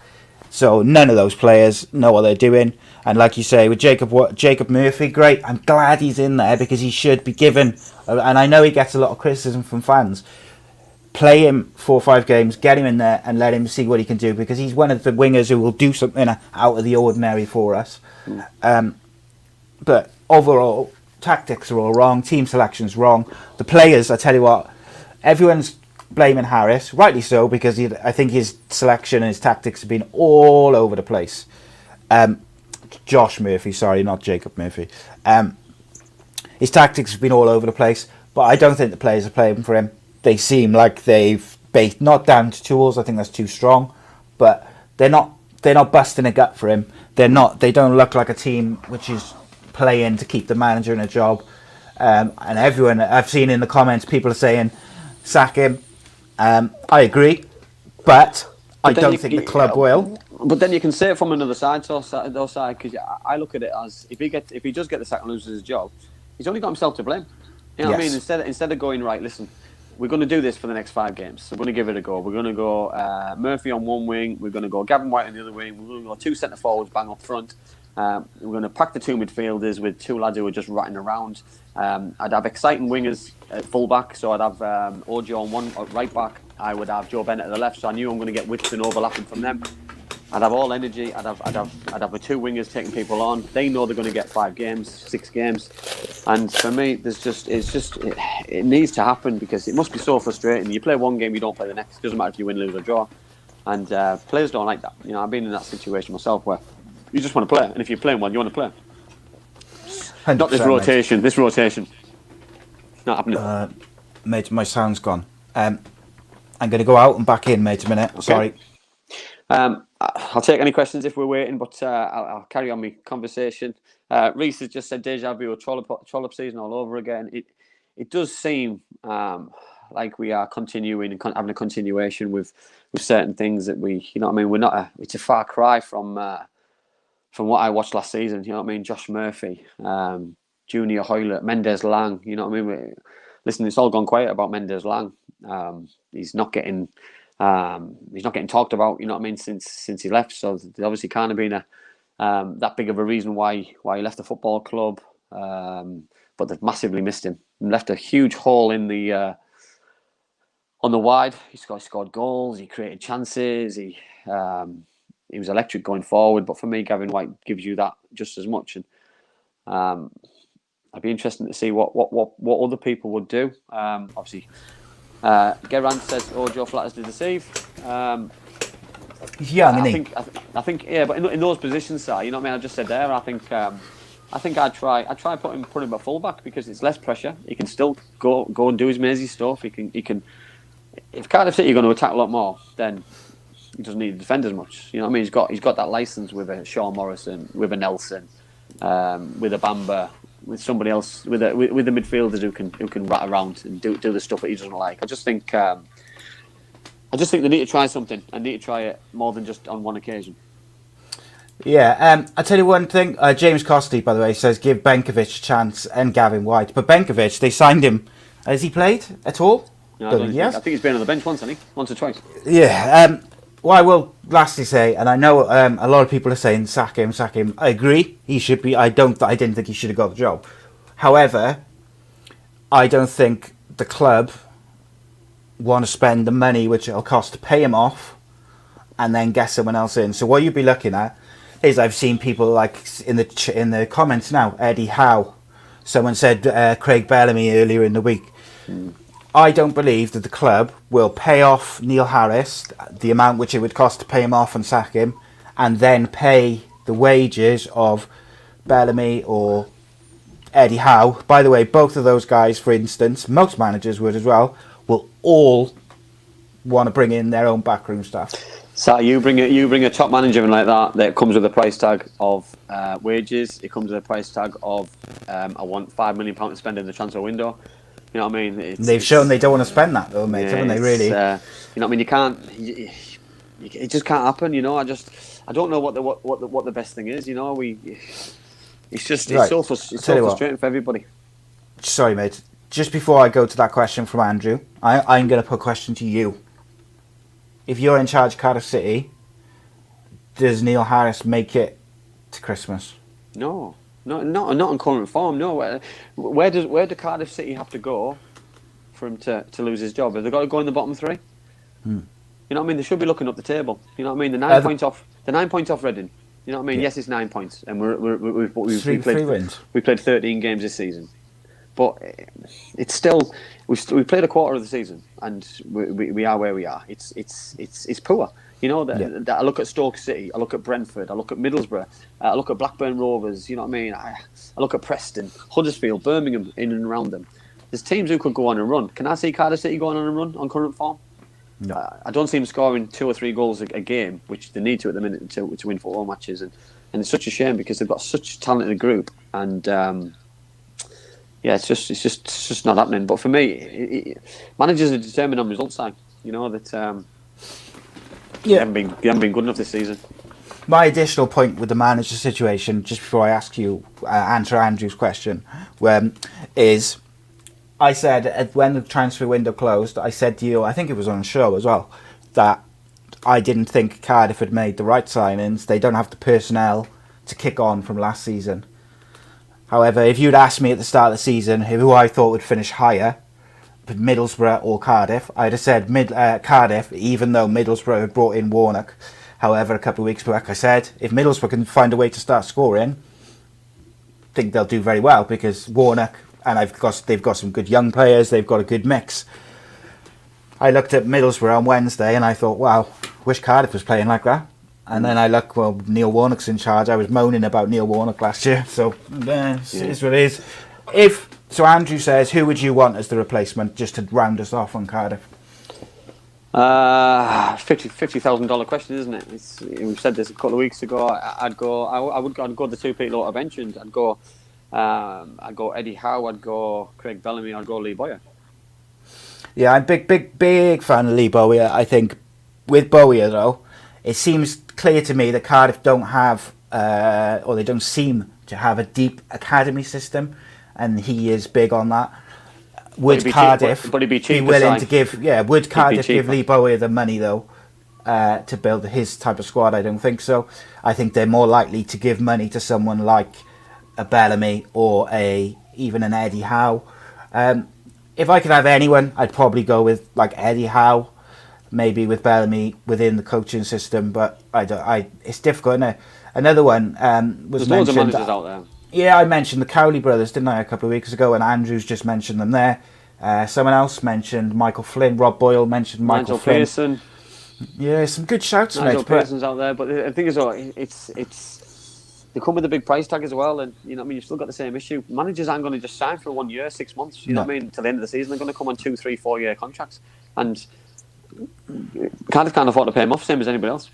So none of those players know what they're doing. And like you say, with Jacob Murphy, great. I'm glad he's in there because he should be given, and I know he gets a lot of criticism from fans, play him 4 or 5 games, get him in there and let him see what he can do, because he's one of the wingers who will do something out of the ordinary for us. But overall, tactics are all wrong, team selection's wrong. The players, I tell you what, everyone's blaming Harris, rightly so, because I think his selection and his tactics have been all over the place. Josh Murphy, sorry, not Jacob Murphy. His tactics have been all over the place, but I don't think the players are playing for him. They seem like they've not down to tools. I think that's too strong, but they're not busting a gut for him. They don't look like a team which is playing to keep the manager in a job. And everyone I've seen in the comments, people are saying sack him. I agree, but I don't think the club will. But then you can say it from another side, because I look at it as if he does get the sack and loses his job, he's only got himself to blame. You know what I mean? Instead of going, right, listen, we're going to do this for the next 5 games. So we're going to give it a go. We're going to go Murphy on one wing. We're going to go Gavin White on the other wing. We're going to go 2 centre forwards bang up front. We're going to pack the 2 midfielders with 2 lads who are just ratting around. I'd have exciting wingers at full back. So I'd have Ojo on one at right back. I would have Joe Bennett at the left. So I knew I'm going to get width and overlapping from them. I'd have all energy. I'd have the 2 wingers taking people on. They know they're going to get 5 games, 6 games, and for me, it needs to happen, because it must be so frustrating. You play one game, you don't play the next. It doesn't matter if you win, lose, or draw, and players don't like that. You know, I've been in that situation myself where you just want to play, and if you're playing well, you want to play. Not this 100%, rotation. This rotation. It's not happening. Mate, my sound's gone. I'm going to go out and back in, mate, a minute. Sorry. I'll take any questions if we're waiting, but I'll carry on my conversation. Reese has just said deja vu, a trollop season all over again. It does seem like we are continuing and having a continuation with certain things that we, you know what I mean. We're not. It's a far cry from what I watched last season. You know what I mean. Josh Murphy, Junior Hoylett, Mendes Lang. You know what I mean. Listen, it's all gone quiet about Mendes Lang. He's not getting talked about. You know what I mean, since he left. So there's obviously kind of been that big of a reason why he left the football club. But they've massively missed him. Left a huge hole in the on the wide. He scored goals. He created chances. He was electric going forward. But for me, Gavin White gives you that just as much. And I'd be interested to see what other people would do. Obviously, Gerrand says, "Oh, Joe Flatters to deceive." He's young, isn't he? I think, yeah. But in those positions, you know what I mean. I just said there. I think I'd try put him at fullback because it's less pressure. He can still go and do his mazy stuff. He can. If Cardiff City are going to attack a lot more, then he doesn't need to defend as much. You know what I mean? He's got that license with a Sean Morrison, with a Nelson, with a Bamba, with somebody else, with the midfielders who can rat around and do the stuff that he doesn't like. I just think they need to try something and need to try it more than just on one occasion. Yeah, I'll tell you one thing. James Costy, by the way, says give Benkovic a chance and Gavin White. But Benkovic, they signed him. Has he played at all? No, I think he's been on the bench once, hasn't he? Once or twice. Yeah. What I will lastly say, and I know a lot of people are saying sack him. I agree. He should be. I didn't think he should have got the job. However, I don't think the club want to spend the money which it'll cost to pay him off and then get someone else in. So what you'd be looking at is I've seen people like in the comments now, Eddie Howe. Someone said Craig Bellamy earlier in the week. I don't believe that the club will pay off Neil Harris, the amount which it would cost to pay him off and sack him, and then pay the wages of Bellamy or Eddie Howe. By the way, both of those guys, for instance, most managers would as well, will all want to bring in their own backroom staff. So you bring a top manager in like that comes with a price tag of wages. It comes with a price tag of I want £5 million to spend in the transfer window. You know what I mean? They've shown they don't want to spend that though, mate, haven't they? Really? You know what I mean? You can't. It just can't happen. You know. I don't know what the best thing is. You know, it's so frustrating for everybody. Sorry, mate. Just before I go to that question from Andrew, I'm going to put a question to you. If you're in charge of Cardiff City, does Neil Harris make it to Christmas? No, not in current form. No, where do Cardiff City have to go for him to lose his job? Have they got to go in the bottom three? You know what I mean? They should be looking up the table. You know what I mean? The 9 points off. The 9 points off Reading. You know what I mean? Yeah. Yes, it's 9 points, and we played 13 games this season. But it's still we've played a quarter of the season and we are where we are. It's poor. You know that I look at Stoke City, I look at Brentford, I look at Middlesbrough, I look at Blackburn Rovers. You know what I mean? I look at Preston, Huddersfield, Birmingham, in and around them. There's teams who could go on a run. Can I see Cardiff City going on a run on current form? No. I don't see them scoring 2 or 3 goals a game, which they need to at the minute to win football matches, and it's such a shame because they've got such a talented group and. Yeah, it's just not happening. But for me, managers are determined on results side. You know that you haven't been good enough this season. My additional point with the manager situation, just before I ask you answer Andrew's question, is I said when the transfer window closed, I said to you, I think it was on a show as well, that I didn't think Cardiff had made the right signings. They don't have the personnel to kick on from last season. However, if you'd asked me at the start of the season who I thought would finish higher, Middlesbrough or Cardiff, I'd have said Cardiff, even though Middlesbrough had brought in Warnock. However, a couple of weeks back I said, if Middlesbrough can find a way to start scoring, I think they'll do very well because Warnock, and they've got some good young players, they've got a good mix. I looked at Middlesbrough on Wednesday and I thought, wow, wish Cardiff was playing like that. And then I look, well, Neil Warnock's in charge. I was moaning about Neil Warnock last year, so it is what it is. So Andrew says, who would you want as the replacement, just to round us off on Cardiff? $50,000 question, isn't it? We've said this a couple of weeks ago. I'd go the two people I mentioned. I'd go Eddie Howe. I'd go Craig Bellamy. I'd go Lee Bowyer. Yeah, I'm big fan of Lee Bowyer. I think with Bowyer though, it seems clear to me that Cardiff don't have, or they don't seem to have a deep academy system, and he is big on that. Would Cardiff be willing to give? Yeah, would Cardiff give Lee Bowyer the money though to build his type of squad? I don't think so. I think they're more likely to give money to someone like a Bellamy or even an Eddie Howe. If I could have anyone, I'd probably go with like Eddie Howe, maybe with Bellamy within the coaching system. But it's difficult, isn't it? Another one was There's mentioned. loads of managers out there. Yeah, I mentioned the Cowley brothers, didn't I, a couple of weeks ago, and Andrews just mentioned them there. Someone else mentioned Michael Flynn. Rob Boyle mentioned Michael Flynn. Pearson. Yeah, some good shouts, Nigel mate. Pearson's out there, but the thing is, it's they come with a big price tag as well, and you know, what I mean, you've still got the same issue. Managers aren't going to just sign for 1 year, 6 months. You know what I mean? Till the end of the season, they're going to come on 2, 3, 4 year contracts, and Cardiff can't afford to pay them off, same as anybody else.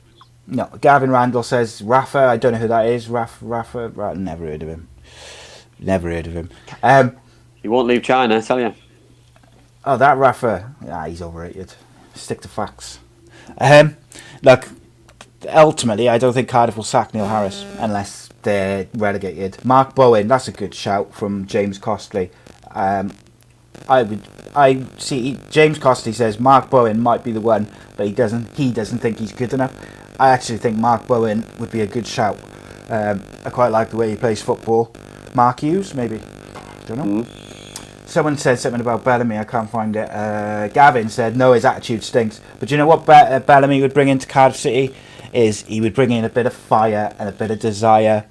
No, Gavin Randall says Rafa. I don't know who that is. Rafa. Never heard of him. He won't leave China, I tell you. Oh, that Rafa. He's overrated. Stick to facts. Look, ultimately, I don't think Cardiff will sack Neil Harris unless they're relegated. Mark Bowen. That's a good shout from James Costley. I see. James Costley says Mark Bowen might be the one, but he doesn't think he's good enough. I actually think Mark Bowen would be a good shout. I quite like the way he plays football. Mark Hughes, maybe. Don't know. Someone said something about Bellamy. I can't find it. Gavin said, no, his attitude stinks. But you know what Bellamy would bring into Cardiff City? Is he would bring in a bit of fire and a bit of desire.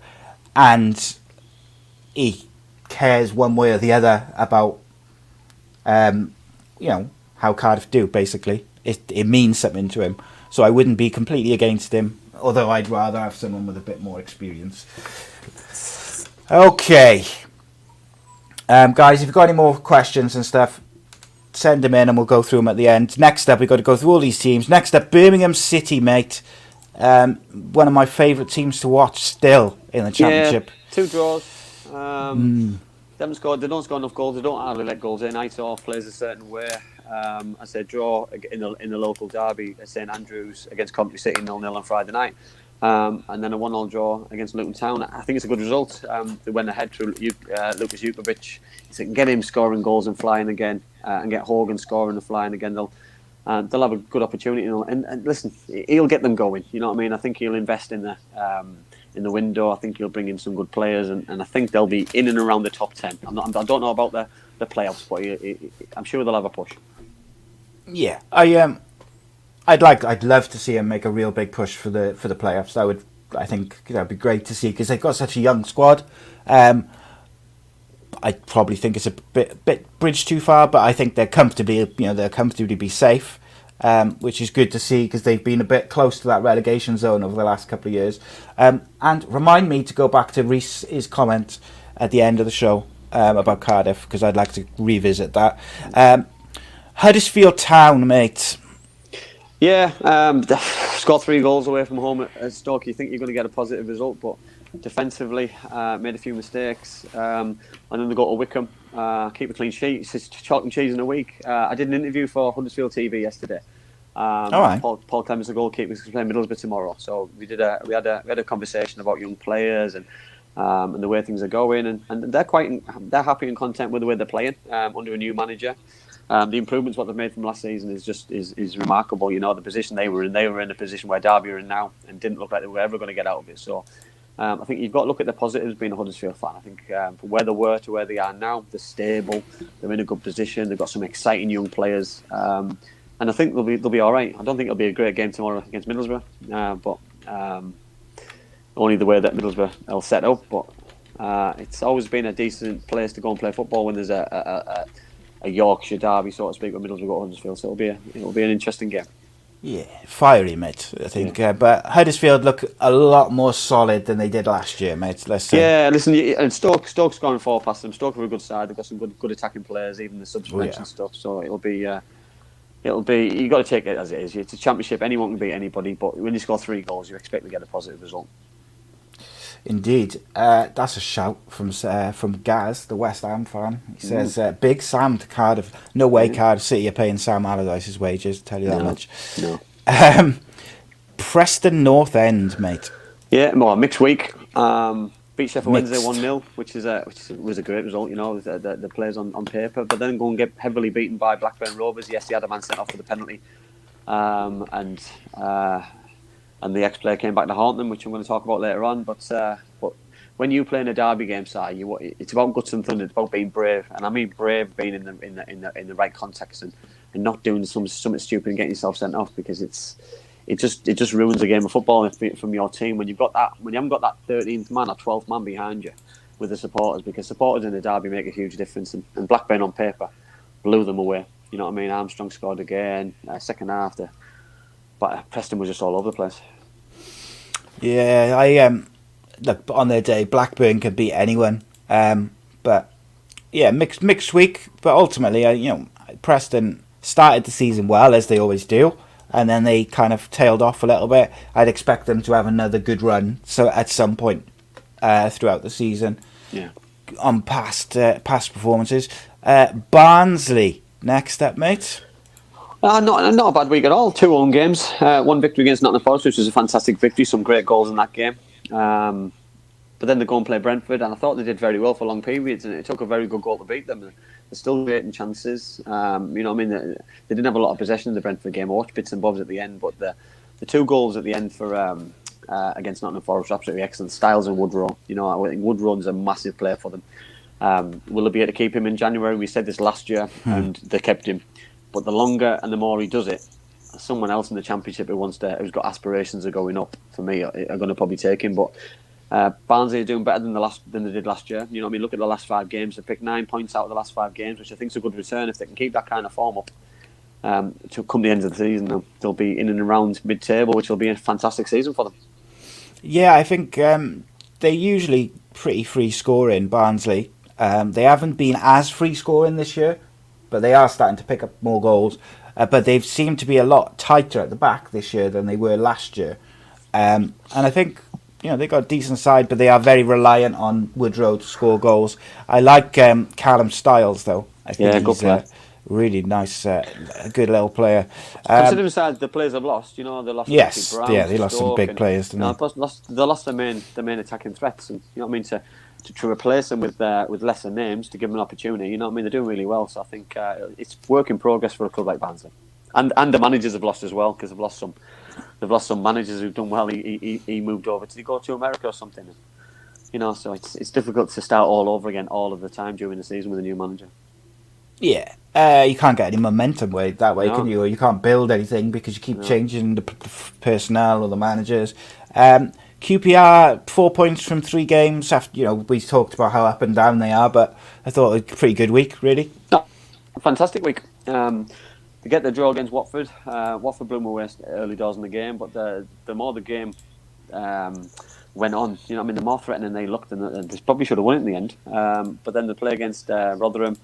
And he cares one way or the other about, how Cardiff do, basically. It means something to him. So I wouldn't be completely against him, although I'd rather have someone with a bit more experience. Okay. Guys, if you've got any more questions and stuff, send them in and we'll go through them at the end. Next up, we've got to go through all these teams. Next up, Birmingham City, mate. One of my favourite teams to watch still in the Championship. Yeah, 2 draws. They don't score enough goals. They don't hardly let goals in. Aitor plays a certain way. I said draw in the local derby at St Andrews against Coventry City 0-0 on Friday night. And then a 1-1 draw against Luton Town. I think it's a good result. They went ahead through Lucas Jukovic. If they can get him scoring goals and flying again, and get Hogan scoring and flying again, they'll have a good opportunity. And listen, he'll get them going. You know what I mean? I think he'll invest in the window. I think he'll bring in some good players, and I think they'll be in and around the top 10. I don't know about the playoffs, but I'm sure they'll have a push. Yeah, I'd love to see him make a real big push for the playoffs. I think that'd be great to see because they've got such a young squad. I probably think it's a bit bridge too far, but I think they're comfortably be safe, which is good to see because they've been a bit close to that relegation zone over the last couple of years. And remind me to go back to Reece's comment at the end of the show about Cardiff because I'd like to revisit that. Huddersfield Town, mate. Yeah, scored 3 goals away from home at Stoke. You think you're going to get a positive result, but defensively made a few mistakes. And then they go to Wickham, keep a clean sheet. It's chalk and cheese in a week. I did an interview for Huddersfield TV yesterday. All right. Paul Clements, the goalkeeper, is playing Middlesbrough tomorrow. So we had a conversation about young players and the way things are going, and they're happy and content with the way they're playing under a new manager. The improvements what they've made from last season is remarkable. You know, the position they were in a position where Derby are in now, and didn't look like they were ever going to get out of it. So I think you've got to look at the positives being a Huddersfield fan. I think from where they were to where they are now, they're stable, they're in a good position, they've got some exciting young players, and I think they'll be all right. I don't think it'll be a great game tomorrow against Middlesbrough, but only the way that Middlesbrough will set up. But it's always been a decent place to go and play football when there's a Yorkshire derby, so to speak, with Middlesbrough got Huddersfield. So it'll be an interesting game. Yeah, fiery, mate, I think. But Huddersfield look a lot more solid than they did last year, mate. Let's say. Yeah, listen, and Stoke's scoring 4 past them. Stoke are a good side. They've got some good attacking players, even the suspension stuff. So it'll be you got to take it as it is. It's a championship. Anyone can beat anybody, but when you score 3 goals, you expect to get a positive result. Indeed, that's a shout from Gaz, the West Ham fan. He says, "Big Sam to Cardiff. No way, Cardiff City are paying Sam Allardyce's wages. Tell you that much." No. Preston North End, mate. Yeah, well, mixed week. Beat Sheffield Wednesday 1-0, which was a great result. You know, the players on paper, but then go and get heavily beaten by Blackburn Rovers. Yes, they had a man sent off for the penalty, and the ex-player came back to haunt them, which I'm going to talk about later on. But when you play in a derby game, it's about guts and thunder. It's about being brave, and I mean brave, being in the right context and not doing something stupid and getting yourself sent off, because it just ruins a game of football from your team when you haven't got that 13th man or 12th man behind you with the supporters, because supporters in a derby make a huge difference. And Blackburn on paper blew them away. You know what I mean? Armstrong scored again, second half. But Preston was just all over the place. Yeah, I look, on their day, Blackburn could beat anyone. But yeah, mixed week. But ultimately, Preston started the season well, as they always do, and then they kind of tailed off a little bit. I'd expect them to have another good run. So at some point throughout the season, on past performances, Barnsley next up, mate. Not a bad week at all. 2 home games. 1 victory against Nottingham Forest, which was a fantastic victory. Some great goals in that game. But then they go and play Brentford, and I thought they did very well for long periods, and it took a very good goal to beat them. They're still creating chances. You know what I mean? They didn't have a lot of possession in the Brentford game. I watched bits and bobs at the end, but the 2 goals at the end for against Nottingham Forest were absolutely excellent. Styles and Woodrow. You know, I think Woodrow's a massive player for them. Will they be able to keep him in January? We said this last year, and they kept him. But the longer and the more he does it, someone else in the Championship who's got aspirations of going up, for me, are going to probably take him. But Barnsley are doing better than they did last year. You know what I mean? Look at the last 5 games. They picked 9 points out of the last 5 games, which I think is a good return. If they can keep that kind of form up to come the end of the season, they'll be in and around mid-table, which will be a fantastic season for them. Yeah, I think they're usually pretty free scoring, Barnsley. They haven't been as free scoring this year, but they are starting to pick up more goals. But they've seemed to be a lot tighter at the back this year than they were last year. And I think they've got a decent side, but they are very reliant on Woodrow to score goals. I like Callum Styles, though. I think he's a really nice, good little player. Considering besides the players have lost, they lost. Yes, Brown, they lost some big players, didn't they? They lost their main attacking threats, and you know what I mean, to replace them with lesser names, to give them an opportunity. You know what I mean? They're doing really well, so I think it's work in progress for a club like Barnsley, and the managers have lost as well, because they've lost some managers who've done well. He moved over. Did he go to America or something? So it's difficult to start all over again all of the time during the season with a new manager. Yeah. You can't get any momentum that way, can you? Or you can't build anything because you keep changing the personnel or the managers. QPR 4 points from 3 games. After we talked about how up and down they are, but I thought a pretty good week, really. No, fantastic week. They get the draw against Watford. Watford blew them away early doors in the game, but the more the game went on, the more threatening they looked, and they probably should have won it in the end. But then they play against Rotherham.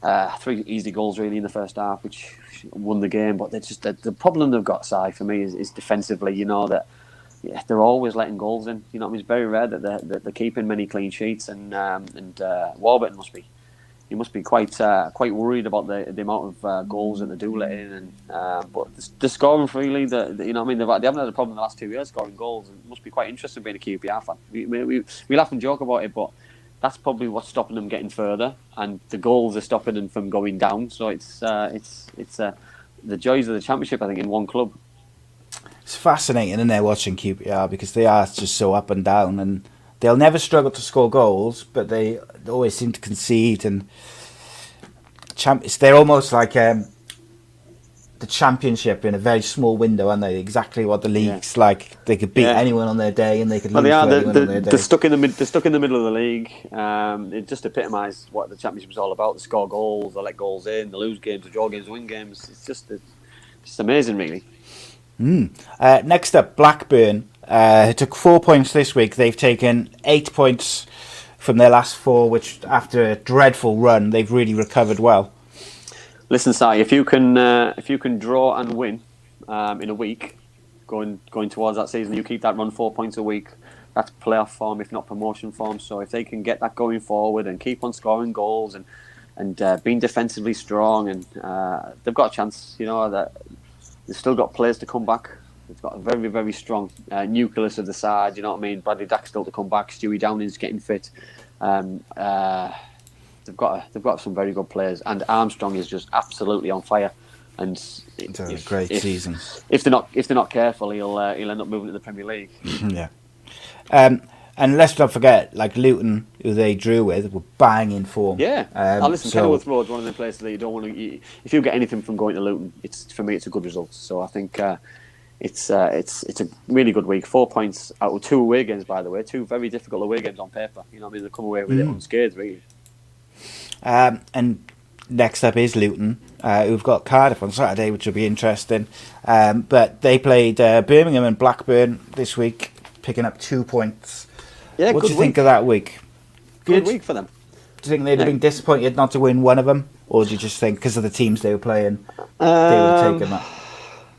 3 easy goals really in the first half, which won the game. But the problem they've got, Si, for me, is defensively. That they're always letting goals in. It's very rare that they're keeping many clean sheets. And Warburton must be quite worried about the amount of goals that they do let in. But the scoring freely, they haven't had a problem in the last 2 years scoring goals. It must be quite interesting being a QPR fan. We laugh and joke about it, but that's probably what's stopping them getting further, and the goals are stopping them from going down. So it's the joys of the Championship, I think, in one club. It's fascinating, isn't it, watching QPR, because they are just so up and down, and they'll never struggle to score goals, but they always seem to concede. And they're almost like the Championship in a very small window, aren't they? Exactly what the league's like. They could beat anyone on their day, and they could lose to anyone on their day. They're stuck in the middle of the league. It just epitomised what the Championship is all about. They score goals, they let goals in, they lose games, they draw games, they win games. It's just It's amazing, really. Next up, Blackburn took 4 points this week. They've taken 8 points from their last 4, which after a dreadful run, they've really recovered well. Listen, Si, if you can draw and win in a week, going towards that season, you keep that run 4 points a week. That's playoff form, if not promotion form. So if they can get that going forward and keep on scoring goals and being defensively strong, and they've got a chance. That they've still got players to come back. They've got a very, very strong nucleus of the side. You know what I mean? Bradley Dack's still to come back. Stewie Downing's getting fit. They've got some very good players, and Armstrong is just absolutely on fire. And It's a great season. If they're not careful, he'll end up moving to the Premier League. Yeah. And let's not forget, like Luton, who they drew with, were banging form. Yeah. Listen, Kenilworth Road's one of the places that you don't want to. If you get anything from going to Luton, for me, it's a good result. So I think it's a really good week. 4 points out of 2 away games, by the way. 2 very difficult away games on paper. You know what I mean? They come away with it unscathed, really. And next up is Luton, who've got Cardiff on Saturday, which will be interesting. But they played Birmingham and Blackburn this week, picking up 2 points. Yeah, what good do you think of that week? Good week for them. Do you think they'd have been disappointed not to win one of them? Or do you just think because of the teams they were playing, they would have taken that?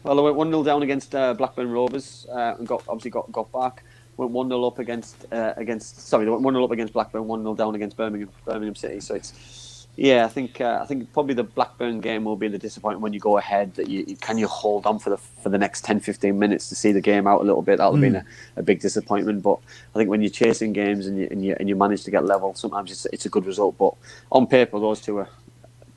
Well, they went 1-0 down against Blackburn Rovers and got back. Went 1-0 up against they went 1-0 up against Blackburn, 1-0 down against Birmingham City. So I think probably the Blackburn game will be the disappointment when you go ahead, that you hold on for the next 10-15 minutes to see the game out a little bit. That'll have been a big disappointment. But I think when you're chasing games and you manage to get level, sometimes it's a good result. But on paper, those two are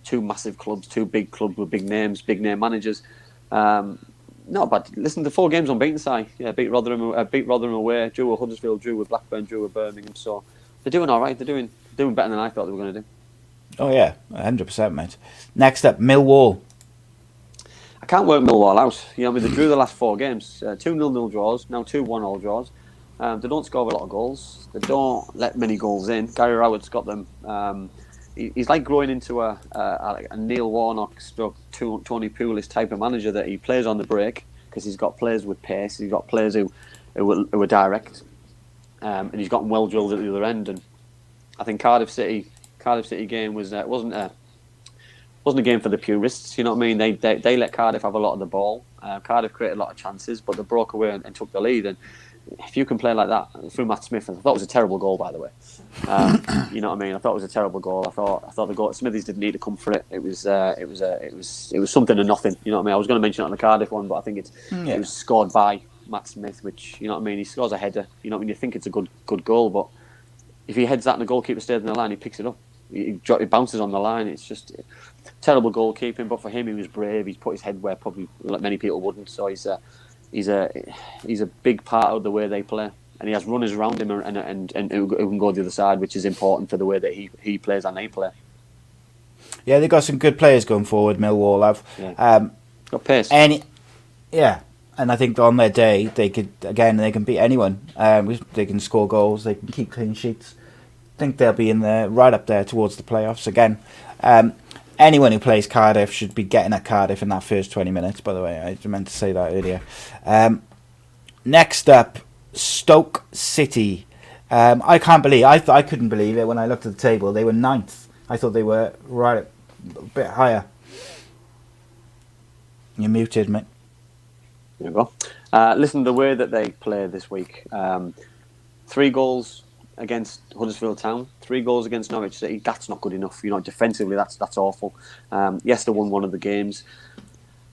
2 massive clubs, 2 big clubs with big names, big name managers. Not bad. Listen, the 4 games unbeaten side. Yeah, beat Rotherham away, drew with Huddersfield, drew with Blackburn, drew with Birmingham. So they're doing all right. They're doing better than I thought they were going to do. Oh yeah, 100%, mate. Next up, Millwall. I can't work Millwall out. They drew the last 4 games. 2 0-0 draws, now 2 1-all draws. They don't score a lot of goals. They don't let many goals in. Gary Rowett's got them. He's like growing into a Neil Warnock stroke Tony Pulis type of manager, that he plays on the break because he's got players with pace. He's got players who are direct, and he's got them well drilled at the other end. And I think Cardiff City game wasn't a game for the purists. You know what I mean? They let Cardiff have a lot of the ball. Cardiff created a lot of chances, but they broke away and took the lead. And if you can play like that through Matt Smith, and I thought it was a terrible goal, by the way. You know what I mean? I thought it was a terrible goal. I thought the goal. Smithies didn't need to come for it. It was something to nothing. You know what I mean? I was going to mention it on the Cardiff one, but I think it was scored by Matt Smith, which, you know what I mean, he scores a header. You know what I mean? You think it's a good goal, but if he heads that and the goalkeeper stays in the line, he picks it up. He bounces on the line. It's just terrible goalkeeping. But for him, he was brave. He's put his head where probably many people wouldn't. So he's a big part of the way they play, and he has runners around him and who can go the other side, which is important for the way that he plays and they play. Yeah, they've got some good players going forward. Millwall have. Yeah. Got pace. And I think on their day they can beat anyone. They can score goals. They can keep clean sheets. I think they'll be in there, right up there towards the playoffs again. Anyone who plays Cardiff should be getting at Cardiff in that first 20 minutes, by the way. I meant to say that earlier. Next up, Stoke City. I can't believe... I couldn't believe it when I looked at the table. They were 9th. I thought they were right a bit higher. You're muted, mate. There you go. Listen, the way that they play this week. 3 goals against Huddersfield Town, 3 goals against Norwich City. That's not good enough. Defensively, that's awful. Yes, they won one of the games.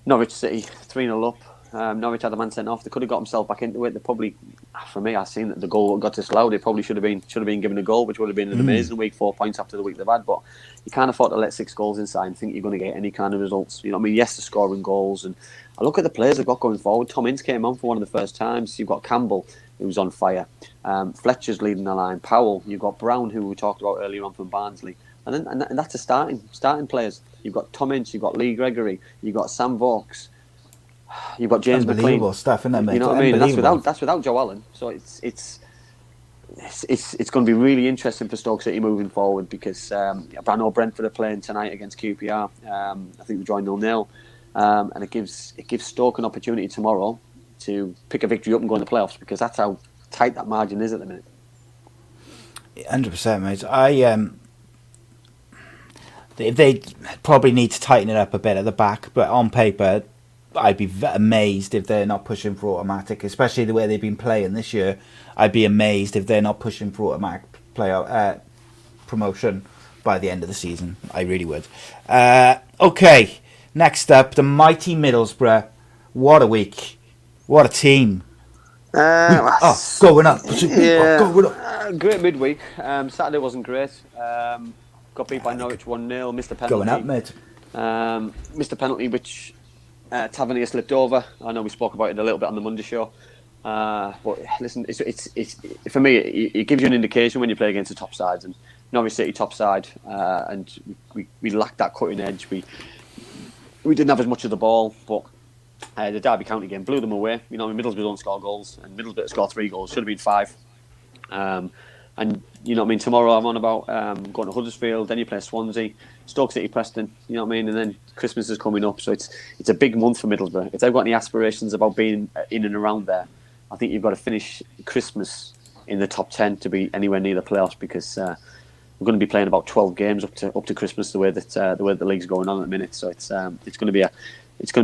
Norwich City 3-0 up. Norwich had a man sent off. They could have got themselves back into it. They probably, for me, I've seen that the goal got disallowed. It probably should have been given a goal, which would have been an amazing week. 4 points after the week they've had. But you can't afford to let 6 goals inside and think you're going to get any kind of results. You know what I mean? Yes, they're scoring goals, and I look at the players they've got going forward. Tom Ince came on for one of the first times. You've got Campbell, who's on fire. Fletcher's leading the line. Powell. You've got Brown, who we talked about earlier on from Barnsley. And that's a starting players. You've got Tom Ince, you've got Lee Gregory, you've got Sam Vauxhall, you've got James Unbelievable McLean. stuff, isn't it, mate? You know what I mean? And that's without Joe Allen. So it's going to be really interesting for Stoke City moving forward, because I know Brentford are playing tonight against QPR. I think they're drawing 0-0. and it gives Stoke an opportunity tomorrow to pick a victory up and go in the playoffs, because that's how tight that margin is at the minute. 100%, mate. They probably need to tighten it up a bit at the back, but on paper, I'd be amazed if they're not pushing for automatic, especially the way they've been playing this year. I'd be amazed if they're not pushing for automatic promotion by the end of the season. I really would. Okay, next up, the mighty Middlesbrough. What a week. What a team. Going up. Going up. Great midweek. Saturday wasn't great. Got beat by Norwich 1-0. Missed a penalty. Going up, mate. Missed a penalty which Tavernier slipped over. I know we spoke about it a little bit on the Monday show. But listen, it's for me, it gives you an indication when you play against the top sides, and Norwich City top side, and we lacked that cutting edge. We didn't have as much of the ball, but the Derby County game blew them away. Middlesbrough don't score goals, and Middlesbrough scored 3 goals. Should have been 5. And tomorrow I'm on about going to Huddersfield, then you play Swansea, Stoke City, Preston, and then Christmas is coming up, so it's a big month for Middlesbrough. If they've got any aspirations about being in and around there, I think you've got to finish Christmas in the top 10 to be anywhere near the playoffs, because we're going to be playing about 12 games up to Christmas, the way that the league's going on at the minute. So it's going to be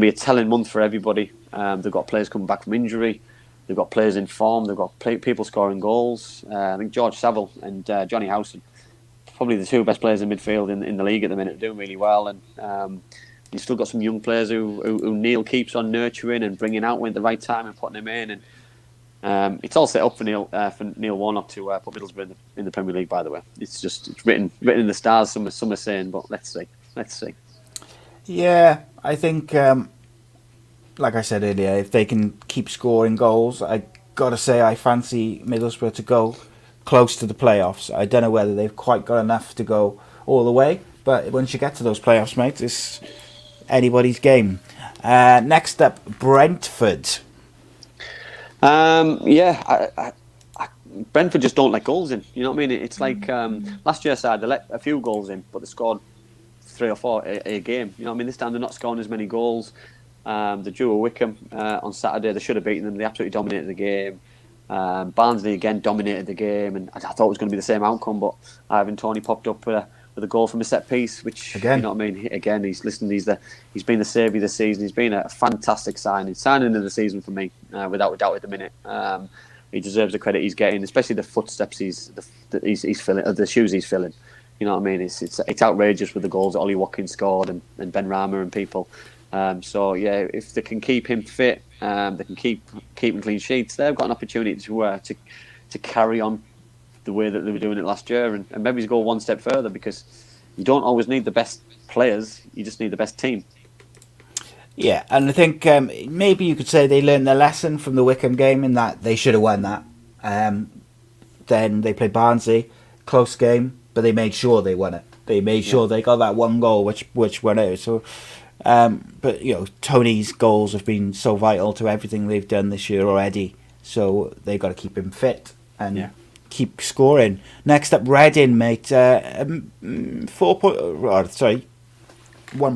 a telling month for everybody. They've got players coming back from injury. They've got players in form. They've got people scoring goals. I think George Saville and Johnny Howson, probably the 2 best players in midfield in the league at the minute, are doing really well. And you've still got some young players who Neil keeps on nurturing and bringing out at the right time and putting them in. And it's all set up for Neil Warnock to put Middlesbrough in the Premier League. By the way, it's written in the stars. Some are saying, but let's see. Yeah, I think. Like I said earlier, if they can keep scoring goals, I gotta say I fancy Middlesbrough to go close to the playoffs. I don't know whether they've quite got enough to go all the way, but once you get to those playoffs, mate, it's anybody's game. Next up, Brentford. Brentford just don't let goals in. You know what I mean? It's like last year side, they let a few goals in, but they scored 3 or 4 a game. You know what I mean? This time they're not scoring as many goals. They drew a Wickham on Saturday. They should have beaten them. They absolutely dominated the game. Barnsley again dominated the game, and I thought it was going to be the same outcome. But Ivan Toney popped up with a goal from a set piece, which again, you know what I mean. Again, he's been the saviour this season. He's been a fantastic signing of the season for me, without a doubt at the minute. He deserves the credit he's getting, especially the footsteps he's filling, the shoes he's filling. You know what I mean? It's outrageous with the goals that Ollie Watkins scored and Ben Rama and people. So yeah, if they can keep him fit, they can keep him clean sheets. They've got an opportunity to carry on the way that they were doing it last year, and maybe to go one step further, because you don't always need the best players; you just need the best team. Yeah, and I think maybe you could say they learned their lesson from the Wickham game in that they should have won that. Then they played Barnsley, close game, but they made sure they won it. They made sure they got that one goal, which won out. So. But Tony's goals have been so vital to everything they've done this year already, so they've got to keep him fit and keep scoring. Next up, Reading, mate. 1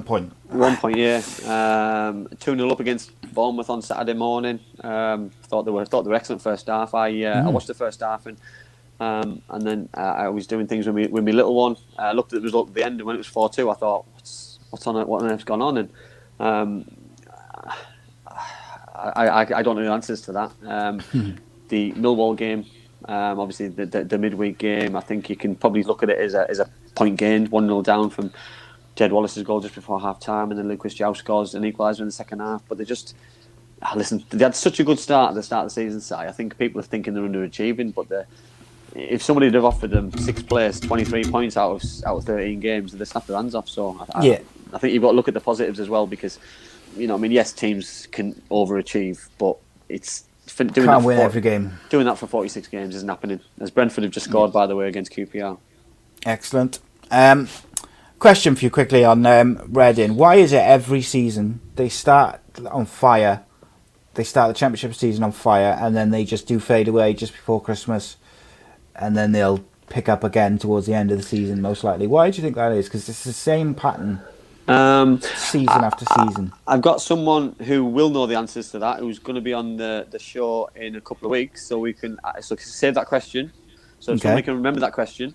point. 1 point, yeah. 2-0 up against Bournemouth on Saturday morning. Thought they were excellent first half. I watched the first half and then I was doing things with my little one. I looked at the result at the end, and when it was 4-2, I thought, what on earth's gone on? And I don't know the answers to that. The Millwall game, obviously the midweek game, I think you can probably look at it as a point gained, 1-0 down from Jed Wallace's goal just before half time, and then Lucas Jow scores an equaliser in the second half. But they just they had such a good start at the start of the season. Si, I think people are thinking they're underachieving, but if somebody had have offered them 6th place, 23 points out of 13 games, they'd snap their hands off. So I think you've got to look at the positives as well, because yes, teams can overachieve, but it's can't win every game. Doing that for 46 games isn't happening. As Brentford have just scored, by the way, against QPR. Excellent. Question for you quickly on Reading. Why is it every season they start on fire? They start the Championship season on fire, and then they just do fade away just before Christmas, and then they'll pick up again towards the end of the season, most likely. Why do you think that is? Because it's the same pattern Season after season. I've got someone who will know the answers to that, who's going to be on the show in a couple of weeks, so we can save that question. So somebody can remember that question,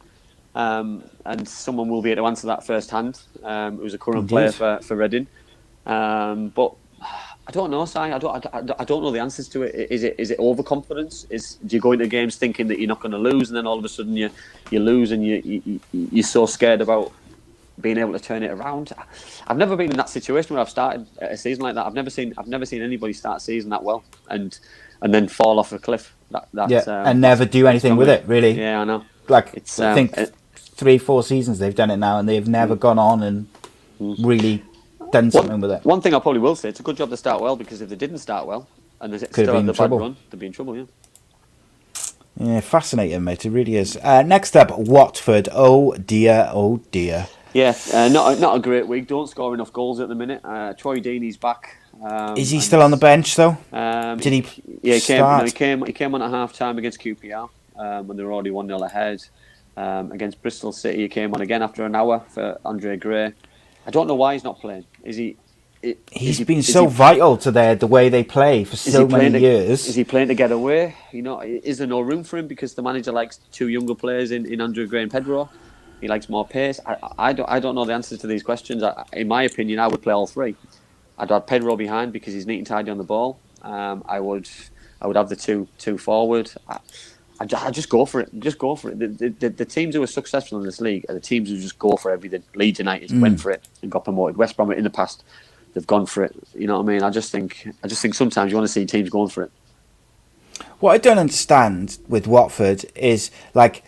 and someone will be able to answer that firsthand. Who's a current player for Reading, but I don't know, Si. I don't know the answers to it. Is it overconfidence? Do you go into games thinking that you're not going to lose, and then all of a sudden you lose, and you're so scared about being able to turn it around? I've never been in that situation where I've started a season like that. I've never seen anybody start a season that well and then fall off a cliff. And never do anything with it, really. Yeah, I know. Like, I think 3-4 seasons they've done it now, and they've never gone on and really done something with it. One thing I probably will say, it's a good job to start well, because if they didn't start well and they still had the bad run, they'd be in trouble. Yeah, fascinating, mate. It really is. Next up, Watford. Oh dear, oh dear. Yeah, not a great week. Don't score enough goals at the minute. Troy Deeney's back. Is he still on the bench though? Did he? Yeah, start? He came on at half time against QPR when they were already 1-0 ahead. Against Bristol City, he came on again after an hour for Andre Gray. I don't know why he's not playing. He's been so vital to the way they play for so many years. Is he playing to get away? Is there no room for him because the manager likes two younger players in Andre Gray and Pedro? He likes more pace. I don't know the answers to these questions. In my opinion, I would play all three. I'd have Pedro behind because he's neat and tidy on the ball. I would have the two forward. I just go for it. Just go for it. The teams who are successful in this league are the teams who just go for everything. Leeds United went for it and got promoted. West Brom in the past, they've gone for it. You know what I mean? I just think sometimes you want to see teams going for it. What I don't understand with Watford is like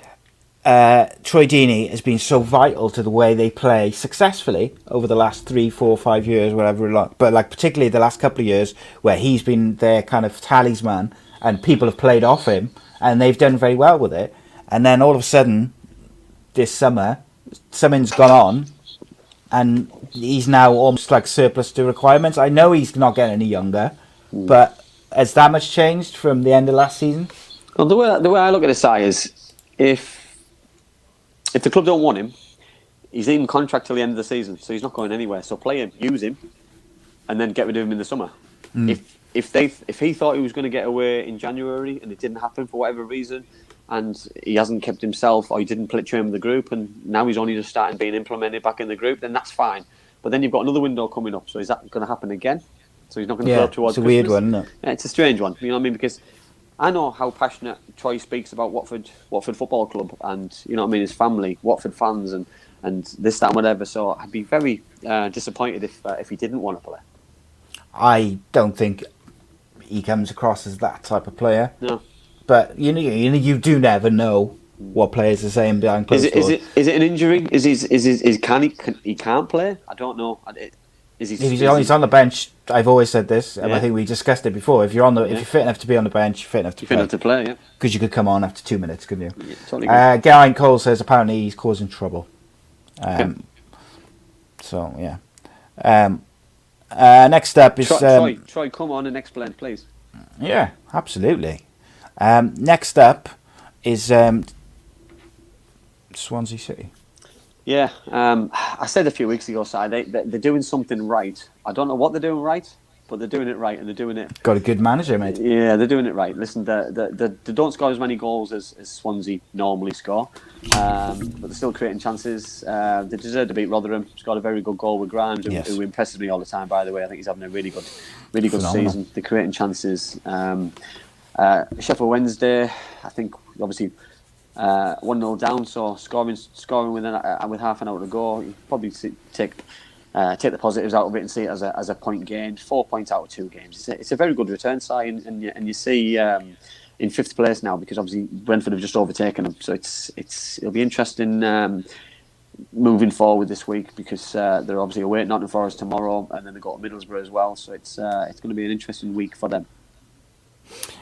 Troy Deeney has been so vital to the way they play successfully over the last 3, 4, 5 years, whatever. But like particularly the last couple of years where he's been their kind of talisman and people have played off him. And they've done very well with it. And then all of a sudden, this summer, something's gone on, and he's now almost like surplus to requirements. I know he's not getting any younger, but has that much changed from the end of last season? Well, the way I look at it, is if the club don't want him, he's in contract till the end of the season, so he's not going anywhere. So play him, use him, and then get rid of him in the summer. If he thought he was going to get away in January and it didn't happen for whatever reason, and he hasn't kept himself, or he didn't train with the group, and now he's only just starting being implemented back in the group, then that's fine. But then you've got another window coming up, so is that going to happen again? So he's not going to go up towards Christmas? It's a weird one, isn't it? Yeah, it's a strange one. You know what I mean? Because I know how passionate Troy speaks about Watford Football Club, and you know what I mean, his family, Watford fans, and this, that, and whatever. So I'd be very disappointed if he didn't want to play. I don't think he comes across as that type of player. No. But you do never know what players are saying behind closed doors. Is it an injury? He can't play? I don't know. If he's on the bench, I've always said this, and I think we discussed it before. If you're if you're fit enough to be on the bench, you're fit enough to play. Yeah. Because you could come on after 2 minutes, couldn't you? Yeah, totally agree. Geraint Cole says apparently he's causing trouble. So yeah. Next up is Troy, come on and explain, please. Yeah, absolutely. Next up is Swansea City. Yeah, I said a few weeks ago, Si, they're doing something right. I don't know what they're doing right, but they're doing it right, and they're doing it. Got a good manager, mate. Yeah, they're doing it right. Listen, they don't score as many goals as Swansea normally score, but they're still creating chances. They deserve to beat Rotherham. Scored a very good goal with Grimes, who impresses me all the time. By the way, I think he's having a really good season. They're creating chances. Sheffield Wednesday, I think, obviously 1-0 down, so scoring with half an hour to go. You probably take the positives out of it and see it as a point gained. 4 points out of 2 games. It's a very good return, Si, and you see in 5th place now, because obviously Brentford have just overtaken them. So it'll be interesting moving forward this week, because they're obviously away at Nottingham Forest tomorrow, and then they go to Middlesbrough as well. So it's going to be an interesting week for them.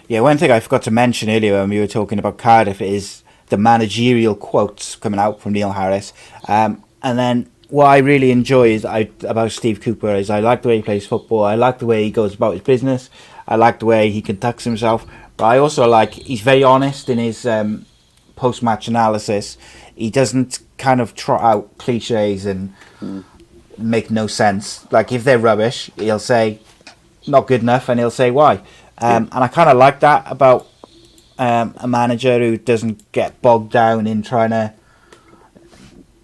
Yeah, one thing I forgot to mention earlier when we were talking about Cardiff is the managerial quotes coming out from Neil Harris. And then what I really enjoy about Steve Cooper is I like the way he plays football. I like the way he goes about his business. I like the way he conducts himself. But I also like he's very honest in his post-match analysis. He doesn't kind of trot out cliches and make no sense. Like if they're rubbish, he'll say not good enough, and he'll say why. And I kind of like that about a manager who doesn't get bogged down in trying to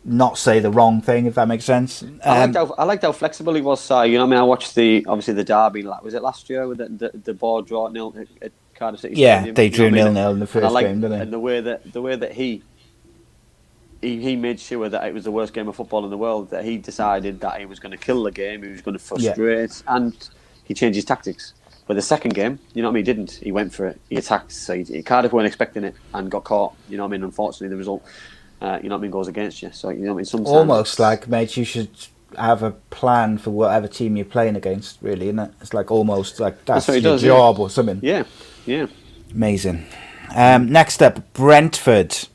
not say the wrong thing, if that makes sense. I liked how flexible he was. You know, what I mean, I watched the derby. Was it last year with the Boro draw at 0 at Cardiff City? Yeah, Stadium? they drew You know what I mean? 0-0 in the first game, didn't they? And the way that he made sure that it was the worst game of football in the world. That he decided that he was going to kill the game. He was going to frustrate, and he changed his tactics. But the second game, you know what I mean, he didn't. He went for it. He attacked. So Cardiff weren't expecting it and got caught. You know what I mean? Unfortunately, the result. You know what I mean, goes against you. So you know what I mean. Sometimes almost like, mate, you should have a plan for whatever team you're playing against. Really, isn't it? It's like almost like that's what he your does, job or something. Yeah. Amazing. Next up, Brentford.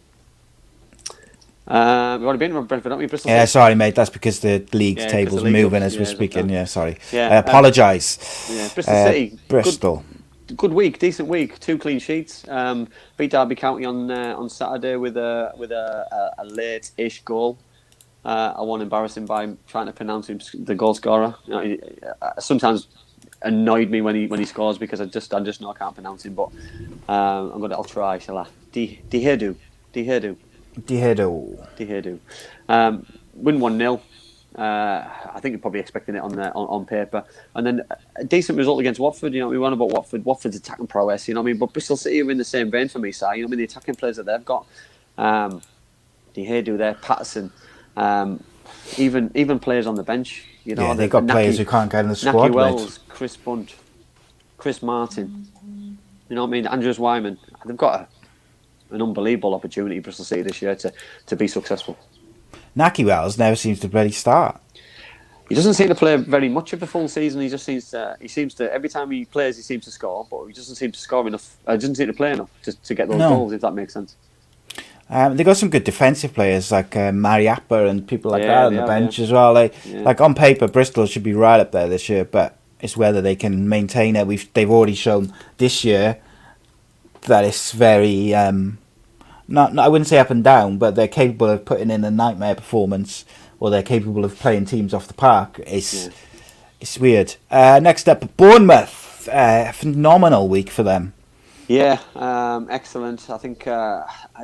We've already been around Brentford, haven't we? Bristol. Yeah, sorry, mate. That's because the league table's the league moving up, as we're speaking. Yeah, sorry. Yeah, apologise. Yeah, Bristol City. Bristol. Good week, decent week. 2 clean sheets. Beat Derby County on Saturday with a late-ish goal. I won embarrassing by trying to pronounce him the goal scorer. You know, he sometimes annoyed me when he scores because I just know I can't pronounce him. But I'll try. Shall I? Dihedu. Win 1-0. I think you're probably expecting it on paper, and then a decent result against Watford. You know, we won about Watford's attacking prowess. You know what I mean? But Bristol City are in the same vein for me, Si. You know what I mean? The attacking players that they've got, Dihedu there, Patterson, even players on the bench. You know, they've got players who can't get in the squad. Naki Wells, Chris Bunt, Chris Martin. You know what I mean? Andrews Wyman. They've got an unbelievable opportunity, Bristol City, this year to be successful. Naki Wells never seems to really start. He doesn't seem to play very much of the full season. He seems to every time he plays, he seems to score, but he doesn't seem to score enough. Doesn't seem to play enough to get those goals, if that makes sense. They got some good defensive players like Mariappa and people like that on the bench as well. Like on paper, Bristol should be right up there this year, but it's whether they can maintain it. They've already shown this year that it's very not I wouldn't say up and down, but they're capable of putting in a nightmare performance, or they're capable of playing teams off the park. It's weird. Next up, Bournemouth. Phenomenal week for them. Yeah, excellent. I think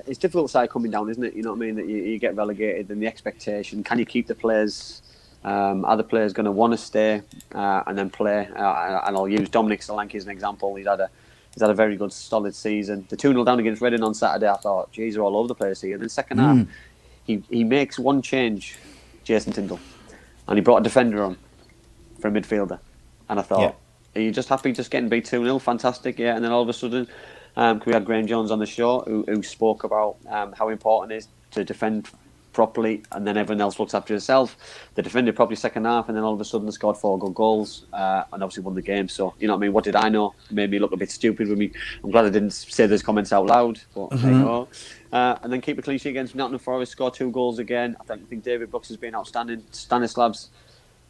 it's difficult to say coming down, isn't it? You know what I mean? That you get relegated, and the expectation. Can you keep the players? Are the players going to want to stay and then play? And I'll use Dominic Solanke as an example. He's had a very good, solid season. The 2-0 down against Reading on Saturday, I thought, geez, they're all over the place here. And then second half, he makes one change, Jason Tindall, and he brought a defender on for a midfielder. And I thought, are you just happy just getting beat 2-0? Fantastic, yeah. And then all of a sudden, we had Graham Jones on the show who spoke about how important it is to defend properly, and then everyone else looks after yourself. They defended properly second half, and then all of a sudden they scored 4 good goals and obviously won the game. So, you know what I mean? What did I know? It made me look a bit stupid with me. I'm glad I didn't say those comments out loud. But there you go. And then keep a clean sheet against Nottingham Forest, score 2 goals again. I think David Brooks has been outstanding. Stanislav's,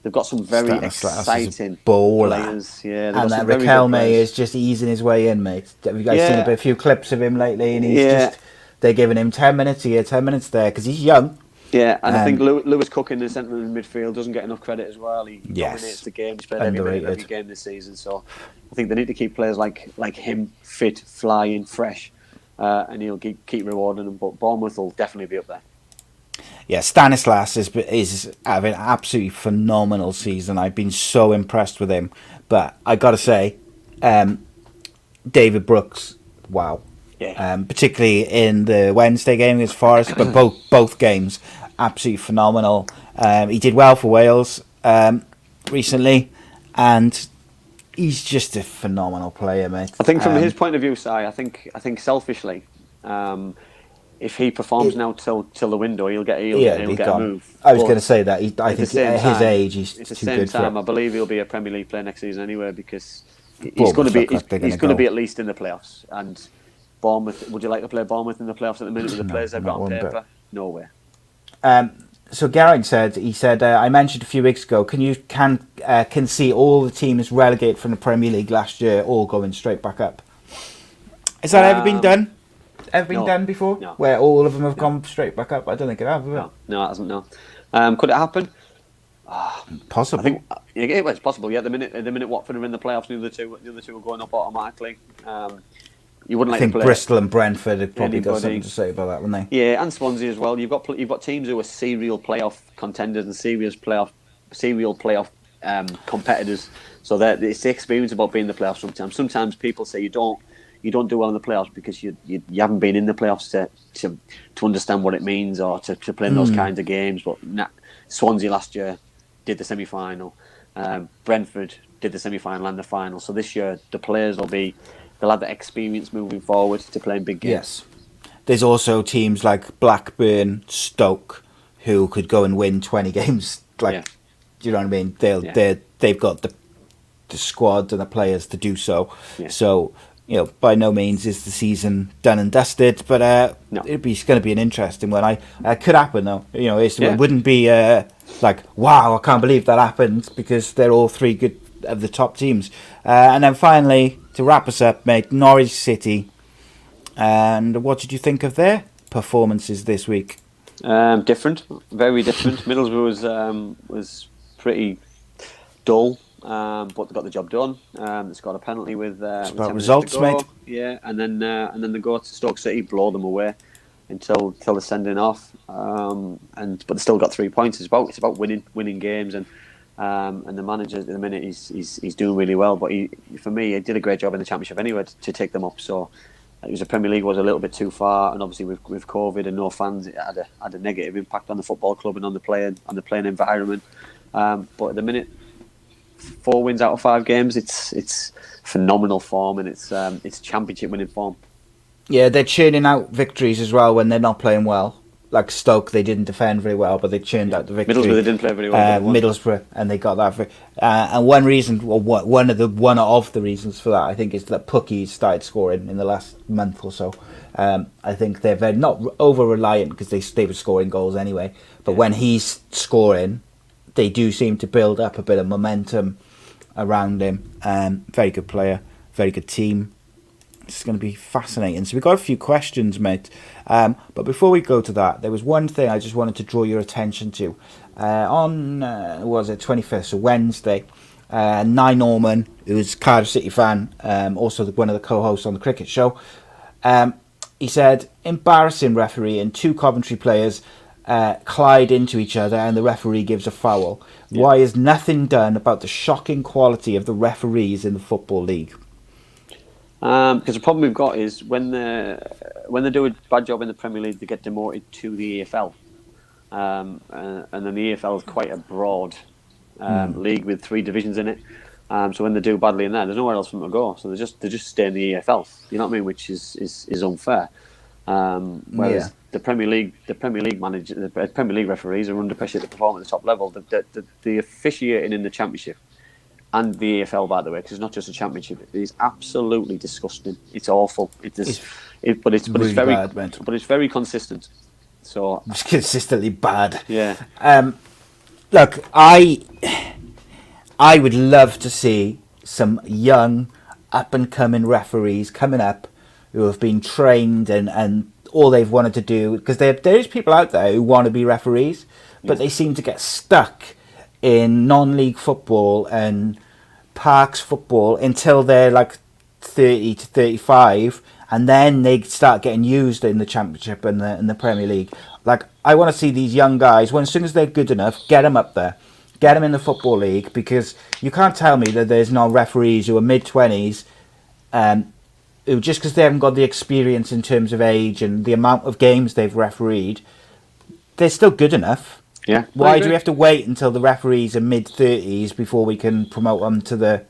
they've got some very exciting players. Yeah, and that Riquelme is just easing his way in, mate. Have you guys seen a few clips of him lately? And he's they're giving him 10 minutes here, 10 minutes there, because he's young. Yeah, and I think Lewis Cook in the centre of the midfield doesn't get enough credit as well. He dominates the game. He's played every game this season. So I think they need to keep players like him fit, flying, fresh, and he'll keep rewarding them. But Bournemouth will definitely be up there. Yeah, Stanislas is having an absolutely phenomenal season. I've been so impressed with him. But I got to say, David Brooks, wow. Yeah. Particularly in the Wednesday game against Forest, but both games absolutely phenomenal. He did well for Wales recently, and he's just a phenomenal player, mate. I think from his point of view, Si, I think selfishly, if he performs now till the window, he'll get a move. I was going to say that. I think at his age, he's too good for it. At the same time, I believe he'll be a Premier League player next season anyway, because he's going to be at least in the playoffs. And Bournemouth, would you like to play Bournemouth in the playoffs at the minute with the players they've got on paper? No way. So Garrick said, I mentioned a few weeks ago, can see all the teams relegated from the Premier League last year all going straight back up. Has that ever been done? Done before? No. Where all of them have gone straight back up? I don't think it has. No, it hasn't. No. Could it happen? Possible. I think it's possible. Yeah, the minute Watford are in the playoffs, the other two are going up automatically. You wouldn't I like think to play Bristol and Brentford have probably got anybody. something to say about that, wouldn't they? Yeah, and Swansea as well. You've got teams who are serial playoff contenders and serial playoff competitors. So that it's the experience about being in the playoffs. Sometimes people say you don't do well in the playoffs because you haven't been in the playoffs to understand what it means or to play in those kinds of games. But Swansea last year did the semi-final. Brentford did the semi-final and the final. So this year the players they'll have the experience moving forward to playing big games. Yes. There's also teams like Blackburn, Stoke, who could go and win 20 games. Do you know what I mean? They've got the squad and the players to do so. Yeah. So, by no means is the season done and dusted, but No. it's going to be an interesting one. It could happen though. It wouldn't be like, wow, I can't believe that happened, because they're all three good of the top teams. And then finally, to wrap us up, mate, Norwich City. And what did you think of their performances this week? Different, very different. Middlesbrough was pretty dull, but they got the job done. They scored a penalty with It's 10 about minutes results, to go. mate. Yeah, and then they go to Stoke City, blow them away until they're sending off. But they still got 3 points. It's about winning games, and the manager at the minute he's doing really well. But for me, he did a great job in the Championship anyway to take them up. So. It was the Premier League was a little bit too far, and obviously with COVID and no fans, it had a negative impact on the football club and on the playing environment. But at the minute, 4 wins out of 5 games. It's phenomenal form, and it's Championship winning form. Yeah, they're churning out victories as well when they're not playing well. Like Stoke, they didn't defend very well, but they churned out the victory. Middlesbrough, they didn't play very well. Middlesbrough, and they got that. And one of the reasons for that, I think, is that Pookie started scoring in the last month or so. I think they're very not over reliant, because they were scoring goals anyway. But when he's scoring, they do seem to build up a bit of momentum around him. Very good player, very good team. It's going to be fascinating. So we've got a few questions, mate. But before we go to that, there was one thing I just wanted to draw your attention to. On, 21st, so Wednesday, Nye Norman, who's a Cardiff City fan, also one of the co-hosts on the cricket show, he said, embarrassing referee, 2 Coventry players collide into each other and the referee gives a foul. Yeah. Why is nothing done about the shocking quality of the referees in the Football League? Because the problem we've got is when they do a bad job in the Premier League, they get demoted to the EFL, and then the EFL is quite a broad league with 3 divisions in it. So when they do badly in there, there's nowhere else for them to go. So they just stay in the EFL. You know what I mean? Which is unfair. Whereas the Premier League referees are under pressure to perform at the top level. The officiating in the Championship. And the EFL, by the way, because it's not just a Championship. It is absolutely disgusting. It's awful. But it's very consistent. So it's consistently bad. Yeah. Look, I would love to see some young, up and coming referees coming up who have been trained and all they've wanted to do, because there's people out there who want to be referees, but they seem to get stuck in non-league football and parks football until they're like 30 to 35, and then they start getting used in the Championship and the Premier League. Like, I want to see these young guys, as soon as they're good enough, get them up there, get them in the Football League, because you can't tell me that there's no referees who are mid-20s who, just because they haven't got the experience in terms of age and the amount of games they've refereed, they're still good enough. Yeah. Why do we have to wait until the referees are mid-30s before we can promote them to the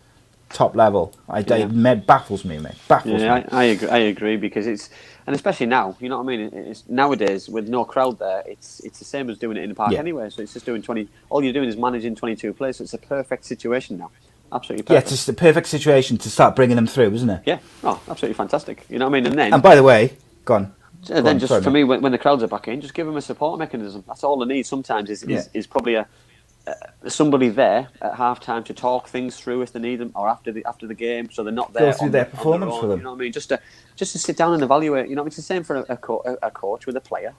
top level? It baffles me, mate. I agree, because and especially now, you know what I mean? It's nowadays, with no crowd there, it's the same as doing it in the park anyway. So it's just doing 20. All you're doing is managing 22 players. So it's a perfect situation now. Absolutely perfect. Yeah, it's just the perfect situation to start bringing them through, isn't it? Yeah. Oh, absolutely fantastic. You know what I mean? And by the way, go on. For me, when the crowds are back in, just give them a support mechanism. That's all they need. Sometimes is probably somebody there at half time to talk things through if they need them, or after the game, so they're not there. Go through their performance for them. You know what I mean? Just to sit down and evaluate. You know, it's the same for a coach with a player.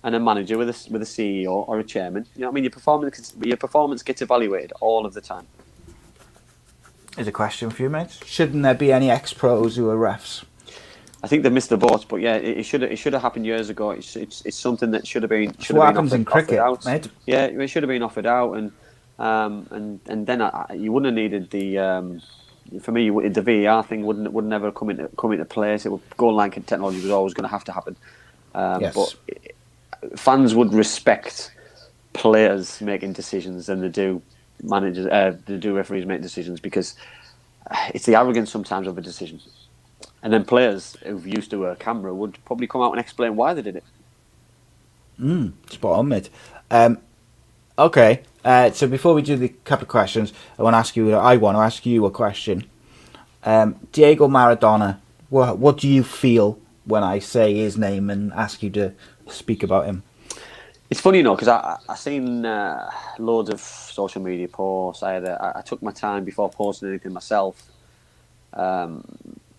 and a manager with a CEO or a chairman. You know what I mean? Your performance gets evaluated all of the time. Here's a question for you, mate. Shouldn't there be any ex-pros who are refs? I think they missed the boat, but yeah, it should have happened years ago. It's something that should have been What happens in cricket, out. mate? Yeah, it should have been offered out, and then you wouldn't have needed the. For me, the VAR thing would never come into place. Goal line technology was always going to have to happen. Yes. But fans would respect players making decisions than they do managers. They do referees make decisions, because it's the arrogance sometimes of a decision. And then players who've used to a camera would probably come out and explain why they did it. Spot on, mate. Okay, so before we do the couple of questions, I want to ask you a question. Diego Maradona, what do you feel when I say his name and ask you to speak about him? It's funny, because I seen loads of social media posts. I took my time before posting anything myself.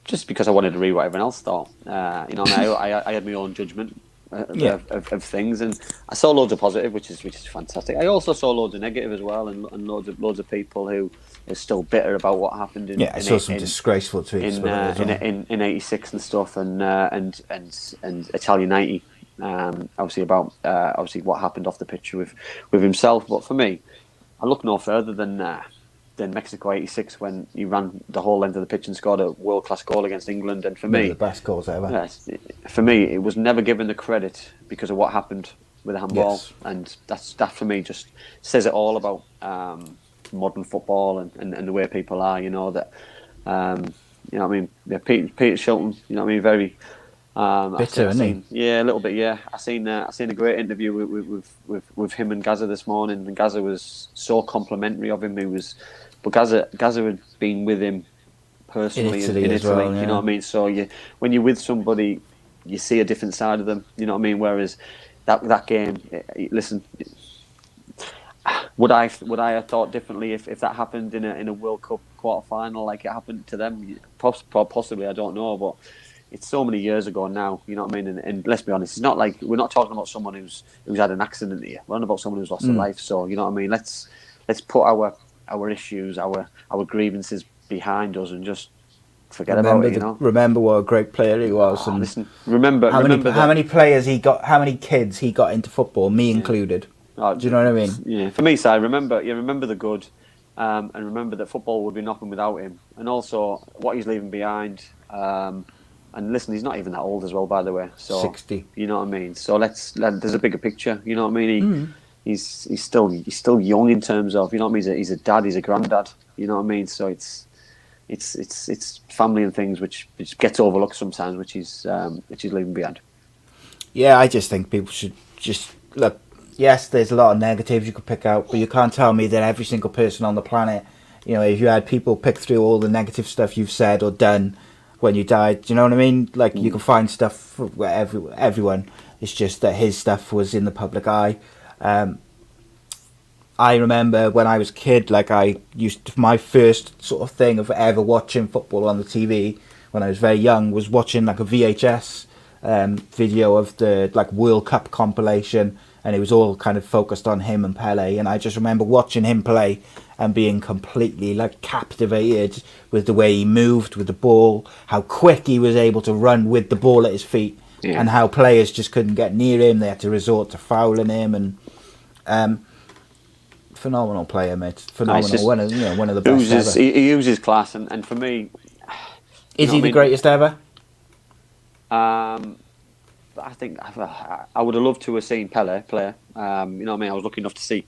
Just because I wanted to read what everyone else thought. I had my own judgment of things, and I saw loads of positive, which is fantastic. I also saw loads of negative as well, and loads of people who are still bitter about what happened. I saw some disgraceful tweets in '86 and stuff, and Italian '90. Obviously about what happened off the pitch with himself. But for me, I look no further than Mexico '86, when he ran the whole length of the pitch and scored a world-class goal against England. And for me, the best goals ever. Yes, for me, it was never given the credit because of what happened with the handball. Yes. And that for me just says it all about modern football and the way people are. That Peter Shilton. Very. Bitter, isn't he? Yeah, a little bit. Yeah, I seen a great interview with him and Gaza this morning, and Gaza was so complimentary of him. But Gaza had been with him personally in Italy. Well, yeah. You know what I mean? So when you're with somebody, you see a different side of them. You know what I mean? Whereas that game, listen, would I have thought differently if that happened in a World Cup quarter final like it happened to them? Possibly, I don't know, but it's so many years ago now. You know what I mean? And let's be honest, it's not like we're not talking about someone who's had an accident here. We're not about someone who's lost a life. So you know what I mean? Let's put our issues, our grievances behind us, and just forget about it. Remember what a great player he was. And listen, remember how many players he got, how many kids he got into football, me included. Do you know what I mean? Yeah. For me, Si, remember the good, and remember that football would be nothing without him, and also what he's leaving behind. And listen, he's not even that old as well, by the way. So 60. You know what I mean? So there's a bigger picture. You know what I mean? He's still young in terms of, you know what I mean? He's a dad, he's a granddad. You know what I mean? So it's family and things which gets overlooked sometimes, which he's leaving behind. Yeah, I just think people should just look. Yes, there's a lot of negatives you could pick out, but you can't tell me that every single person on the planet, if you had people pick through all the negative stuff you've said or done when you died, do you know what I mean? Like, you can find stuff for everyone. It's just that his stuff was in the public eye. I remember when I was a kid, my first sort of thing of ever watching football on the TV when I was very young was watching like a VHS video of the World Cup compilation, and it was all kind of focused on him and Pele, and I just remember watching him play and being completely captivated with the way he moved with the ball, how quick he was able to run with the ball at his feet, and how players just couldn't get near him. They had to resort to fouling him, and phenomenal player, mate. Phenomenal. One of the best ever. He uses class, and for me, is he the greatest ever? I think I would have loved to have seen Pele play. You know what I mean? I was lucky enough to see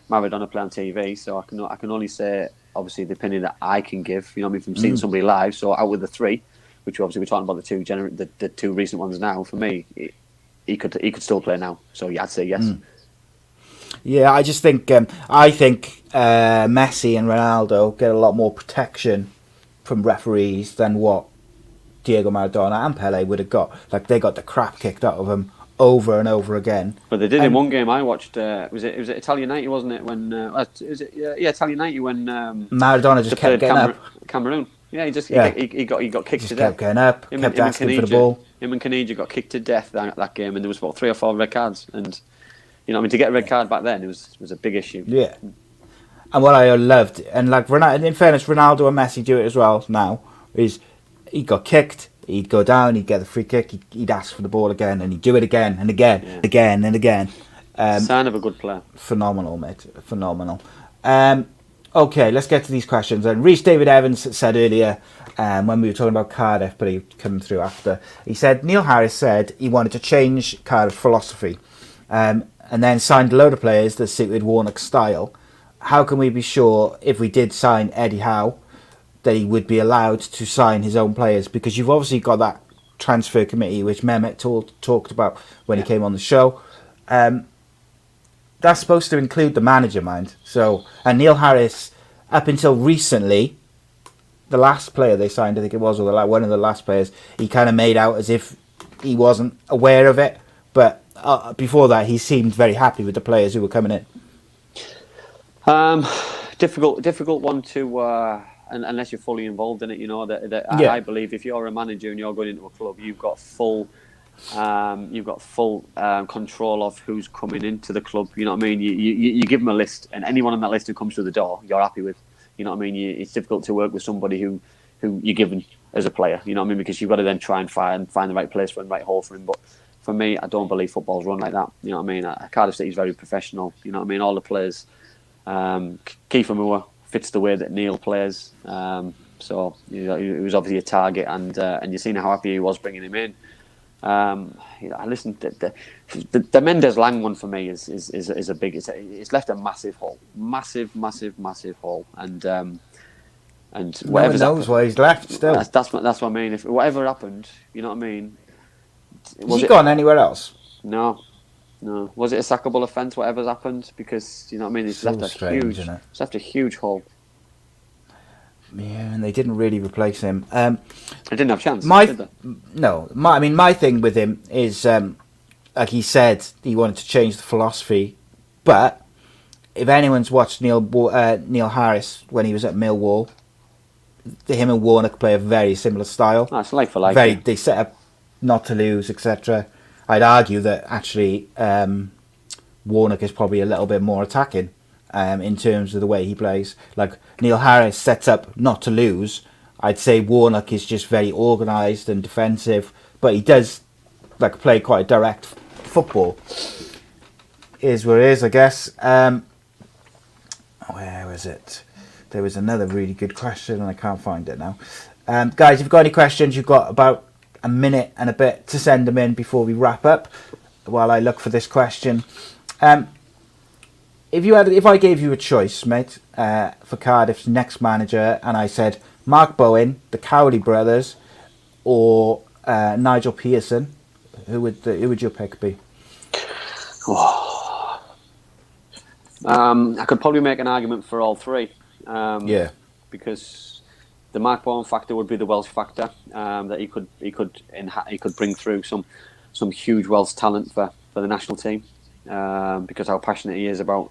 Maradona play on TV, so I can only say, obviously, the opinion that I can give. You know what I mean? From seeing somebody live. So out with the three, which obviously we're talking about the two recent ones now. For me, he could still play now. So yeah, I'd say yes. Yeah, I just think Messi and Ronaldo get a lot more protection from referees than what Diego Maradona and Pele would have got. They got the crap kicked out of them over and over again. But they did in one game I watched. Was it Italian '90, wasn't it? When Italian '90 when Maradona just kept getting up. Cameroon. Yeah, he got kicked just to kept death. getting up, kept asking for the ball. Him and Caniggia got kicked to death that game, and there was about 3 or 4 red cards. And to get a red card back then, it was a big issue. Yeah. And what I loved, and like Ronaldo, in fairness, Ronaldo and Messi do it as well now, is he got kicked, he'd go down, he'd get the free kick, he'd ask for the ball again, and he'd do it again and again, again and again. Sign of a good player. Phenomenal, mate. Phenomenal. Okay, let's get to these questions. And Reece David Evans said earlier, when we were talking about Cardiff, but he came through after, he said Neil Harris said he wanted to change Cardiff's philosophy, and then signed a load of players that suited Warnock's style. How can we be sure if we did sign Eddie Howe that he would be allowed to sign his own players? Because you've obviously got that transfer committee, which Mehmet talked about when he came on the show. That's supposed to include the manager, mind. So, and Neil Harris, up until recently, the last player they signed, I think it was, or one of the last players, he kind of made out as if he wasn't aware of it. But before that, he seemed very happy with the players who were coming in. Difficult one to, unless you're fully involved in it. I believe if you're a manager and you're going into a club, you've got full control of who's coming into the club. You know what I mean? You give them a list, and anyone on that list who comes through the door, you're happy with. You know what I mean? It's difficult to work with somebody who you're given as a player. You know what I mean? Because you've got to then try and find the right place for him, right hole for him. But for me, I don't believe football's run like that. You know what I mean? Cardiff City's very professional. You know what I mean? All the players. Kiefer Moore fits the way that Neil plays, so he was obviously a target, and you've seen how happy he was bringing him in. I listened. The Mendes Lang one for me is a big. It's left a massive hole, massive hole, and whatever knows why he's left still. That's what I mean. If whatever happened, you know what I mean. Has he gone anywhere else? No. Was it a sackable offence? Whatever's happened, because you know what I mean. It's left a huge hole. Yeah, and they didn't really replace him. They didn't have a chance. Did they? No. My thing with him is, like he said, he wanted to change the philosophy. But if anyone's watched Neil Harris when he was at Millwall, him and Warnock play a very similar style. It's like for like. They set up not to lose, etc. I'd argue that actually Warnock is probably a little bit more attacking in terms of the way he plays. Like Neil Harris sets up not to lose. I'd say Warnock is just very organised and defensive, but he does like play quite direct football. Is where it is, I guess. Where was it? There was another really good question and I can't find it now. Guys, if you've got any questions, you've got about a minute and a bit to send them in before we wrap up while I look for this question. If I gave you a choice, mate, for Cardiff's next manager, and I said Mark Bowen, the Cowley brothers, or Nigel Pearson, who would your pick be? I could probably make an argument for all three. Because the Mark Bowen factor would be the Welsh factor, that he could bring through some huge Welsh talent for the national team, because how passionate he is about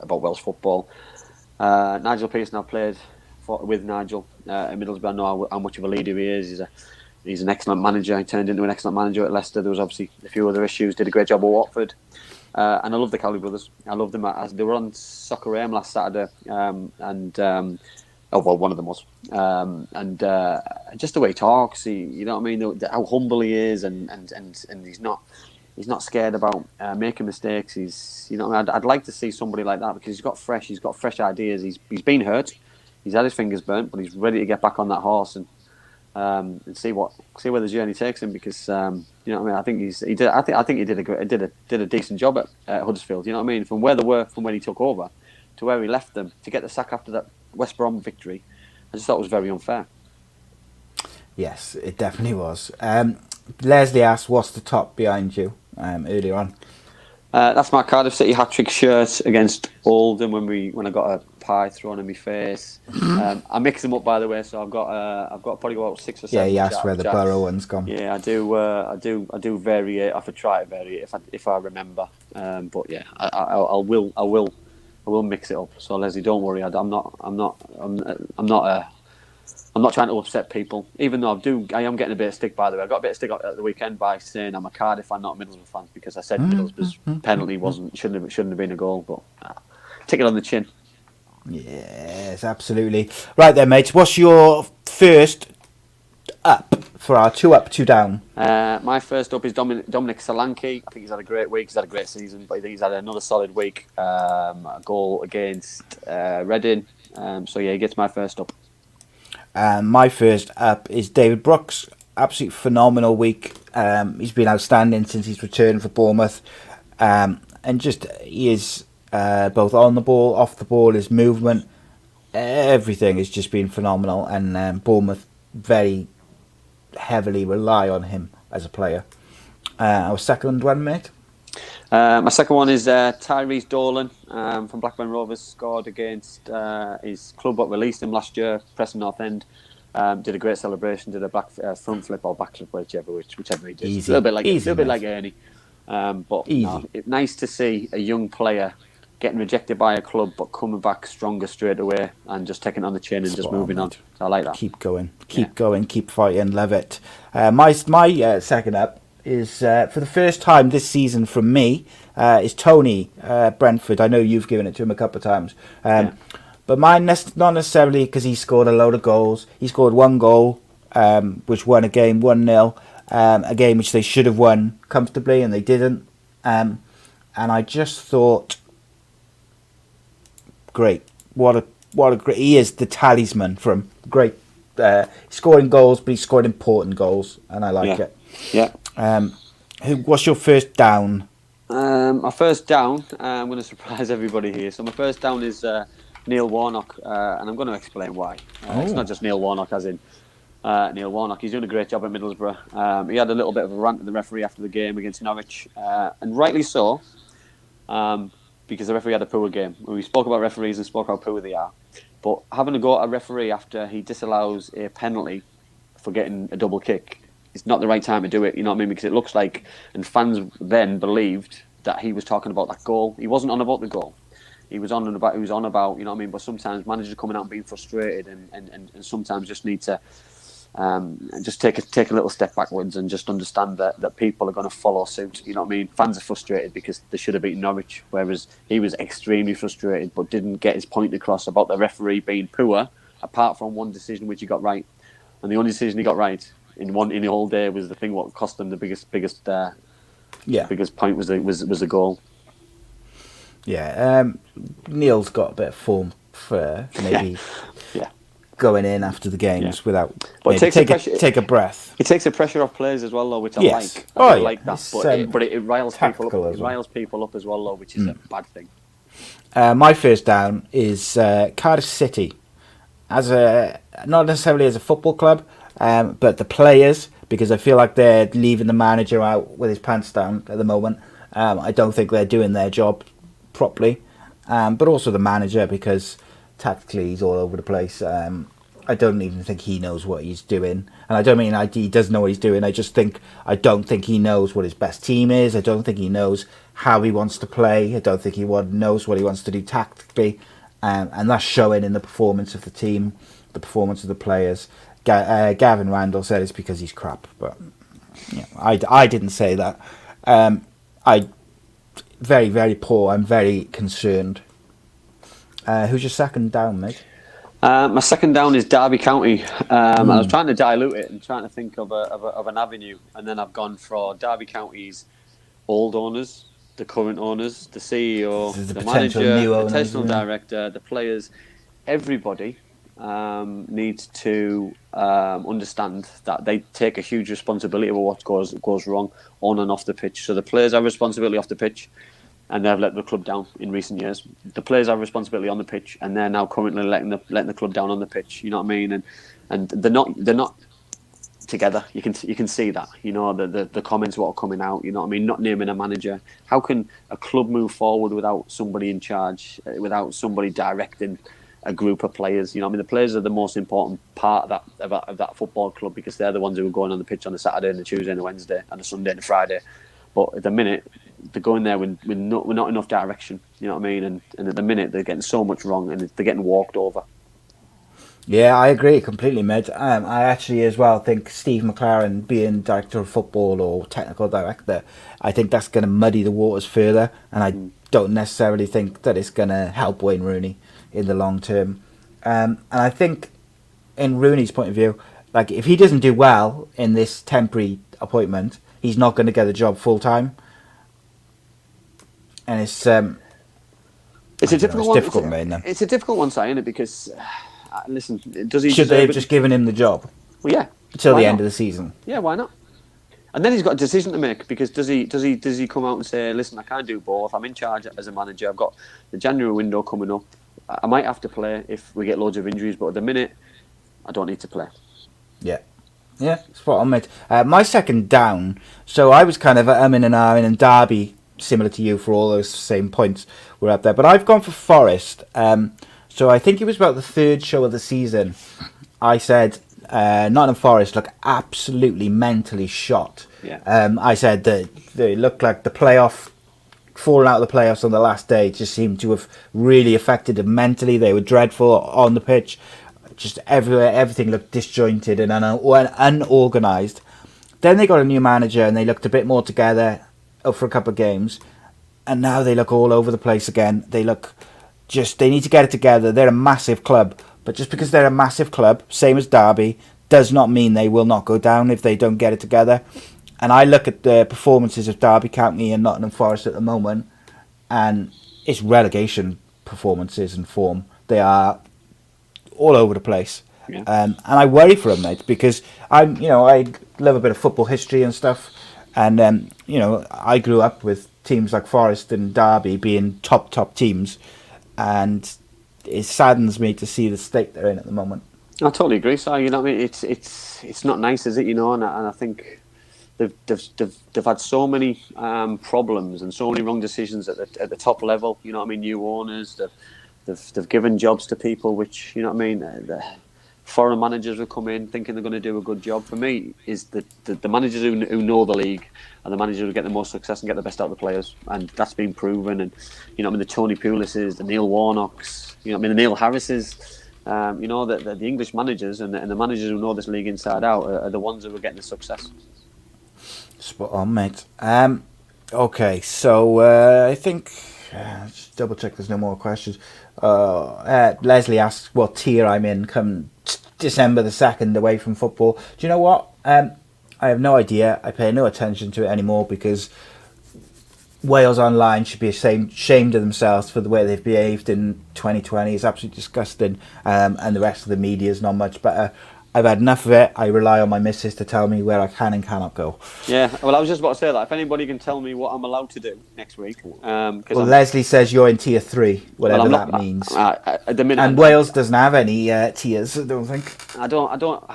Welsh football. Nigel Pearson, I've played with Nigel at Middlesbrough. I know how much of a leader he is. He's an excellent manager. He turned into an excellent manager at Leicester. There was obviously a few other issues. Did a great job at Watford. And I love the Cowley brothers. I love them. They were on Soccer AM last Saturday, one of them was, and just the way he talks, you know what I mean, how humble he is, and he's not scared about making mistakes. I'd like to see somebody like that, because he's got fresh ideas. He's been hurt, he's had his fingers burnt, but he's ready to get back on that horse and see where the journey takes him. Because you know what I mean, I think he did a decent job at Huddersfield. You know what I mean, from where they were from when he took over to where he left them, to get the sack after that West Brom victory, I just thought it was very unfair. Yes, it definitely was. Leslie asked, "What's the top behind you?" Earlier on. That's my Cardiff City hat-trick shirt against Oldham when I got a pie thrown in my face. I mix them up, by the way, so I've got probably about 6 or 7. Yeah, he asked where the Boro one's gone. Yeah, I do vary it. I could try to vary it if I remember. But yeah, I will mix it up. So Leslie, don't worry. I'm not I'm not trying to upset people, even though I am getting a bit of stick, by the way. I got a bit of stick at the weekend by saying I'm a Cardiff fan, not a Middlesbrough fan, because I said Middlesbrough's penalty shouldn't have been a goal, but take it on the chin. Yes, absolutely. Right then, mate. What's your first up for our 2 up, 2 down? My first up is Dominic Solanke. I think he's had a great week. He's had a great season, but I think he's had another solid week. A goal against Reading. So yeah, he gets my first up. My first up is David Brooks. Absolutely phenomenal week. He's been outstanding since he's returned for Bournemouth. And just, he is both on the ball, off the ball, his movement, everything has just been phenomenal. And Bournemouth very heavily rely on him as a player. Our second one, mate? My second one is Tyrese Dolan from Blackburn Rovers. Scored against his club that released him last year, Preston North End. Did a great celebration. Did a front flip or back flip, whichever he did. Easy. A little bit Mate. like Ernie. But Easy. no, nice to see a young player getting rejected by a club, but coming back stronger straight away and just taking it on the chin and just moving on. So I like that. Keep going, keep fighting. Love it. My second up is for the first time this season from me is Tony Brentford. I know you've given it to him a couple of times, but mine not necessarily because he scored a load of goals. He scored 1 goal, which won a game 1-0, a game which they should have won comfortably and they didn't. And I just thought, great, what a great, he is the talisman from great scoring goals, but he scored important goals, and I like it. Yeah. What's your first down? My first down, I'm going to surprise everybody here. So my first down is Neil Warnock, and I'm going to explain why. It's not just Neil Warnock as in Neil Warnock. He's doing a great job at Middlesbrough. He had a little bit of a rant at the referee after the game against Norwich, and rightly so, because the referee had a poor game. We spoke about referees and spoke how poor they are. But having a go at a referee after he disallows a penalty for getting a double kick, it's not the right time to do it, you know what I mean? Because it looks like, and fans then believed that he was talking about that goal. He wasn't on about the goal. He was on about, you know what I mean? But sometimes managers coming out and being frustrated and sometimes just need to just take a little step backwards and just understand that people are going to follow suit, you know what I mean? Fans are frustrated because they should have beaten Norwich, whereas he was extremely frustrated but didn't get his point across about the referee being poor, apart from one decision which he got right. And the only decision he got right in the whole day was the thing what cost them the biggest point was the goal. Yeah, Neil's got a bit of form for maybe going in after the games without take a breath. It takes the pressure off players as well, though, which I like. I like that, but it riles people up. It riles people up as well, though, which is a bad thing. My first down is Cardiff City, not necessarily as a football club, but the players, because I feel like they're leaving the manager out with his pants down at the moment. I don't think they're doing their job properly, but also the manager, because tactically he's all over the place. I don't even think he knows what he's doing, and I don't mean he doesn't know what he's doing. I don't think he knows what his best team is. I don't think he knows how he wants to play. I don't think he knows what he wants to do tactically, and that's showing in the performance of the team, the performance of the players. Gavin Randall said it's because he's crap, but I didn't say that. Very, very poor. I'm very concerned. Who's your second down, mate? My second down is Derby County. I was trying to dilute it and trying to think of an avenue, and then I've gone for Derby County's old owners, the current owners, the CEO, the manager, the technical director, the players. Everybody needs to understand that they take a huge responsibility for what goes wrong on and off the pitch. So the players have responsibility off the pitch, and they've let the club down in recent years. The players have responsibility on the pitch, and they're now currently letting the club down on the pitch. You know what I mean? And they're not together. You can see that. You know, the comments what are coming out. You know what I mean? Not naming a manager. How can a club move forward without somebody in charge, without somebody directing a group of players? You know what I mean? The players are the most important part of that football club, because they're the ones who are going on the pitch on the Saturday and the Tuesday and the Wednesday and the Sunday and the Friday. But at the minute, they're going there with not enough direction. You know what I mean? And at the minute, they're getting so much wrong, and they're getting walked over. Yeah, I agree completely, mate. I actually as well think Steve McLaren being director of football or technical director, I think that's going to muddy the waters further, and I don't necessarily think that it's going to help Wayne Rooney in the long term. And I think, in Rooney's point of view, like if he doesn't do well in this temporary appointment, he's not going to get the job full time, and it's a difficult one. Difficult, man. It's a difficult one, isn't it? Because listen, does he? Should they have just given him the job? Well, yeah, till the end of the season. Yeah, why not? And then he's got a decision to make, because does he come out and say, listen, I can't do both. I'm in charge as a manager. I've got the January window coming up. I might have to play if we get loads of injuries, but at the minute, I don't need to play. Yeah, spot on, mate. My second down. So I was kind of umming and ahhing, and Derby, similar to you for all those same points, were up there. But I've gone for Forest. So I think it was about the third show of the season. I said Nottingham Forest look absolutely mentally shot. Yeah. I said that they looked like the playoff, falling out of the playoffs on the last day just seemed to have really affected them mentally. They were dreadful on the pitch. Just everywhere, everything looked disjointed and unorganised. Then they got a new manager and they looked a bit more together for a couple of games. And now they look all over the place again. They need to get it together. They're a massive club. But just because they're a massive club, same as Derby, does not mean they will not go down if they don't get it together. And I look at the performances of Derby County and Nottingham Forest at the moment, and it's relegation performances and form. They are all over the place. Yeah. And I worry for them, mate, because I love a bit of football history and stuff. And, I grew up with teams like Forest and Derby being top teams. And it saddens me to see the state they're in at the moment. I totally agree, Si. You know what I mean? It's not nice, is it? And I think they've had so many problems and so many wrong decisions at the top level. You know what I mean? New owners, they've given jobs to people which, you know what I mean? The foreign managers will come in thinking they're going to do a good job. For me, is the managers who know the league and the managers who get the most success and get the best out of the players, and that's been proven. And you know what I mean? The Tony Pulises, the Neil Warnocks, you know what I mean? The Neil Harrises. The English managers and the managers who know this league inside out are the ones who are getting the success. Spot on, mate. Okay, so I think just double check there's no more questions. Leslie asks what tier I'm in come December the 2nd away from football. Do you know what? I have no idea. I pay no attention to it anymore because Wales Online should be ashamed of themselves for the way they've behaved in 2020. It's absolutely disgusting, and the rest of the media is not much better. I've had enough of it. I rely on my missus to tell me where I can and cannot go. Yeah, well, I was just about to say that. If anybody can tell me what I'm allowed to do next week. Leslie says you're in tier 3, whatever that means. At the minute, and Wales doesn't have any tiers, I don't think. I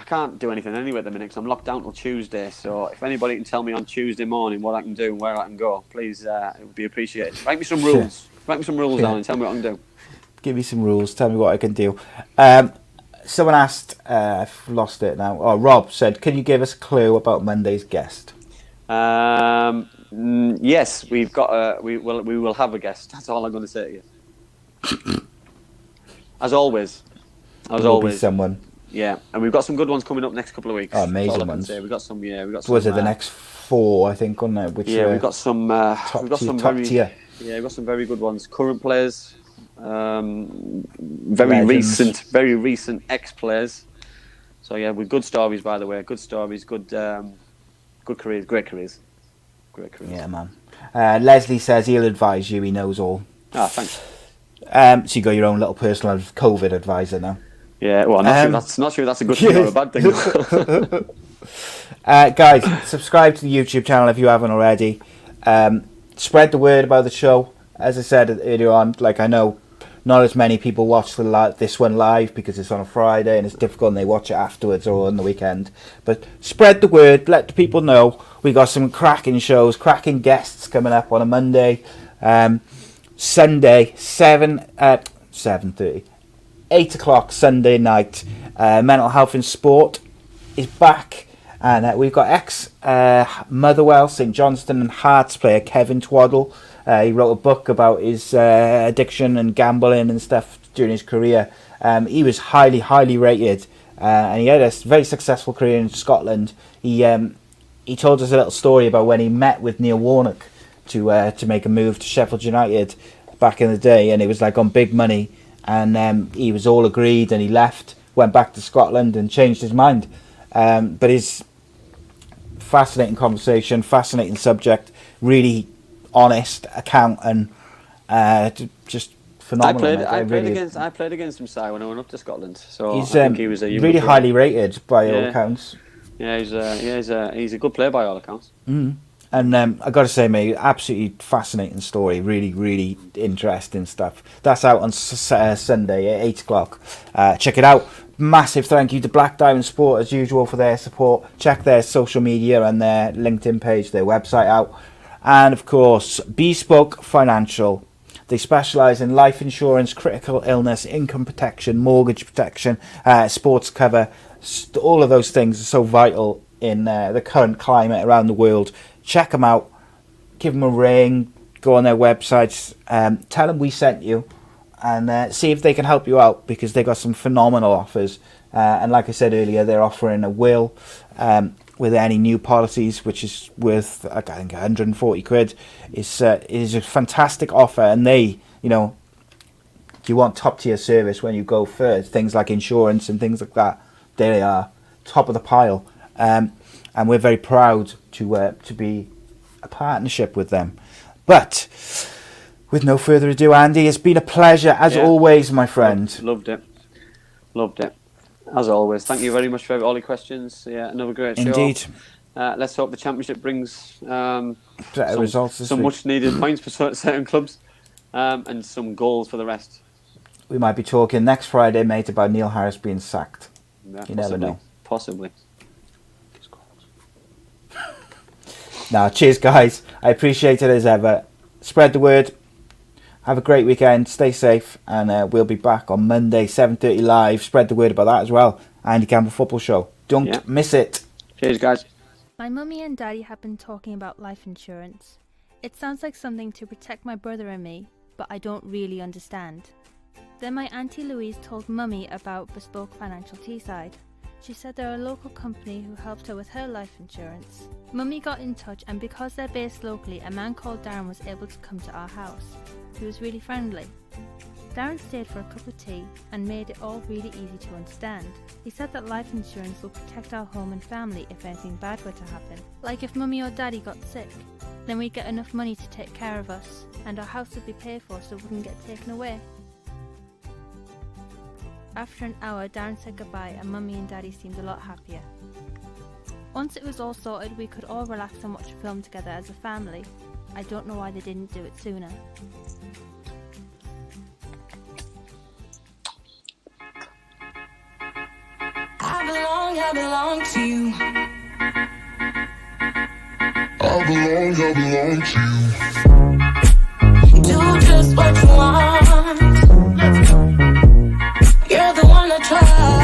can't do anything anyway at the minute because I'm locked down till Tuesday. So if anybody can tell me on Tuesday morning what I can do and where I can go, please, it would be appreciated. Write me some rules. Write me some rules down and tell me what I can do. Give me some rules. Tell me what I can do. Someone asked, I've lost it now. Oh, Rob said, can you give us a clue about Monday's guest? Yes, we've got. We will have a guest. That's all I'm going to say to you. As always. Be someone. Yeah, and we've got some good ones coming up next couple of weeks. Oh, amazing ones. We've got some. Yeah, we've got some. Was it the next 4? I think on there. Which we've got some. We've got some top tier. Yeah, we've got some very good ones. Current players. Very recent ex-players. So yeah, with good stories, by the way. Good stories, good careers, great careers. Yeah, man. Leslie says he'll advise you. He knows all. Ah, thanks. So you got your own little personal COVID advisor now. Yeah, well, I'm not sure that's a good thing or a bad thing. Guys, subscribe to the YouTube channel if you haven't already. Spread the word about the show. As I said earlier on, I know not as many people watch this one live because it's on a Friday and it's difficult and they watch it afterwards or on the weekend. But spread the word, let the people know. We got some cracking shows, cracking guests coming up on a Monday. Sunday, 7:30. 8 o'clock Sunday night. Mental Health in Sport is back. And we've got ex-Motherwell, St Johnstone and Hearts player Kevin Twaddle. He wrote a book about his addiction and gambling and stuff during his career. He was highly, highly rated, and he had a very successful career in Scotland. He told us a little story about when he met with Neil Warnock to make a move to Sheffield United back in the day, and it was like on big money, and he was all agreed, and he left, went back to Scotland, and changed his mind. But his fascinating conversation, fascinating subject, really honest account, and just phenomenal. I played against him, Si, when I went up to Scotland. So He's I think he was a really highly rated by all accounts. Yeah, he's a good player by all accounts. Mm. And I got to say, mate, absolutely fascinating story. Really, really interesting stuff. That's out on Sunday at 8 o'clock. Check it out. Massive thank you to Black Diamond Sport, as usual, for their support. Check their social media and their LinkedIn page, their website out. And, of course, Bespoke Financial. They specialise in life insurance, critical illness, income protection, mortgage protection, sports cover. All of those things are so vital in the current climate around the world. Check them out. Give them a ring. Go on their websites. Tell them we sent you. And see if they can help you out, because they got some phenomenal offers. And like I said earlier, they're offering a will with any new policies, which is worth, I think, 140 quid. It's a fantastic offer. And they, you want top tier service when you go for things like insurance and things like that. They are top of the pile. And we're very proud to be a partnership with them. But with no further ado, Andy, it's been a pleasure as always, my friend. Loved it. As always. Thank you very much for all your questions. Yeah, another great show. Indeed. Let's hope the championship brings better results this some week. much needed points for certain clubs, and some goals for the rest. We might be talking next Friday, mate, about Neil Harris being sacked. Yeah, you never know. Possibly. Now, cheers, guys. I appreciate it as ever. Spread the word. Have a great weekend. Stay safe. And we'll be back on Monday, 7:30 live. Spread the word about that as well. Andy Campbell Football Show. Don't miss it. Cheers, guys. My mummy and daddy have been talking about life insurance. It sounds like something to protect my brother and me, but I don't really understand. Then my Auntie Louise told Mummy about Bespoke Financial Teesside. She said they're a local company who helped her with her life insurance. Mummy got in touch, and because they're based locally, a man called Darren was able to come to our house. He was really friendly. Darren stayed for a cup of tea and made it all really easy to understand. He said that life insurance will protect our home and family if anything bad were to happen. Like if Mummy or Daddy got sick, then we'd get enough money to take care of us, and our house would be paid for so it wouldn't get taken away. After an hour, Darren said goodbye and Mummy and Daddy seemed a lot happier. Once it was all sorted, we could all relax and watch a film together as a family. I don't know why they didn't do it sooner. I belong to you. I belong to you. Do just what you want. You're the one I trust.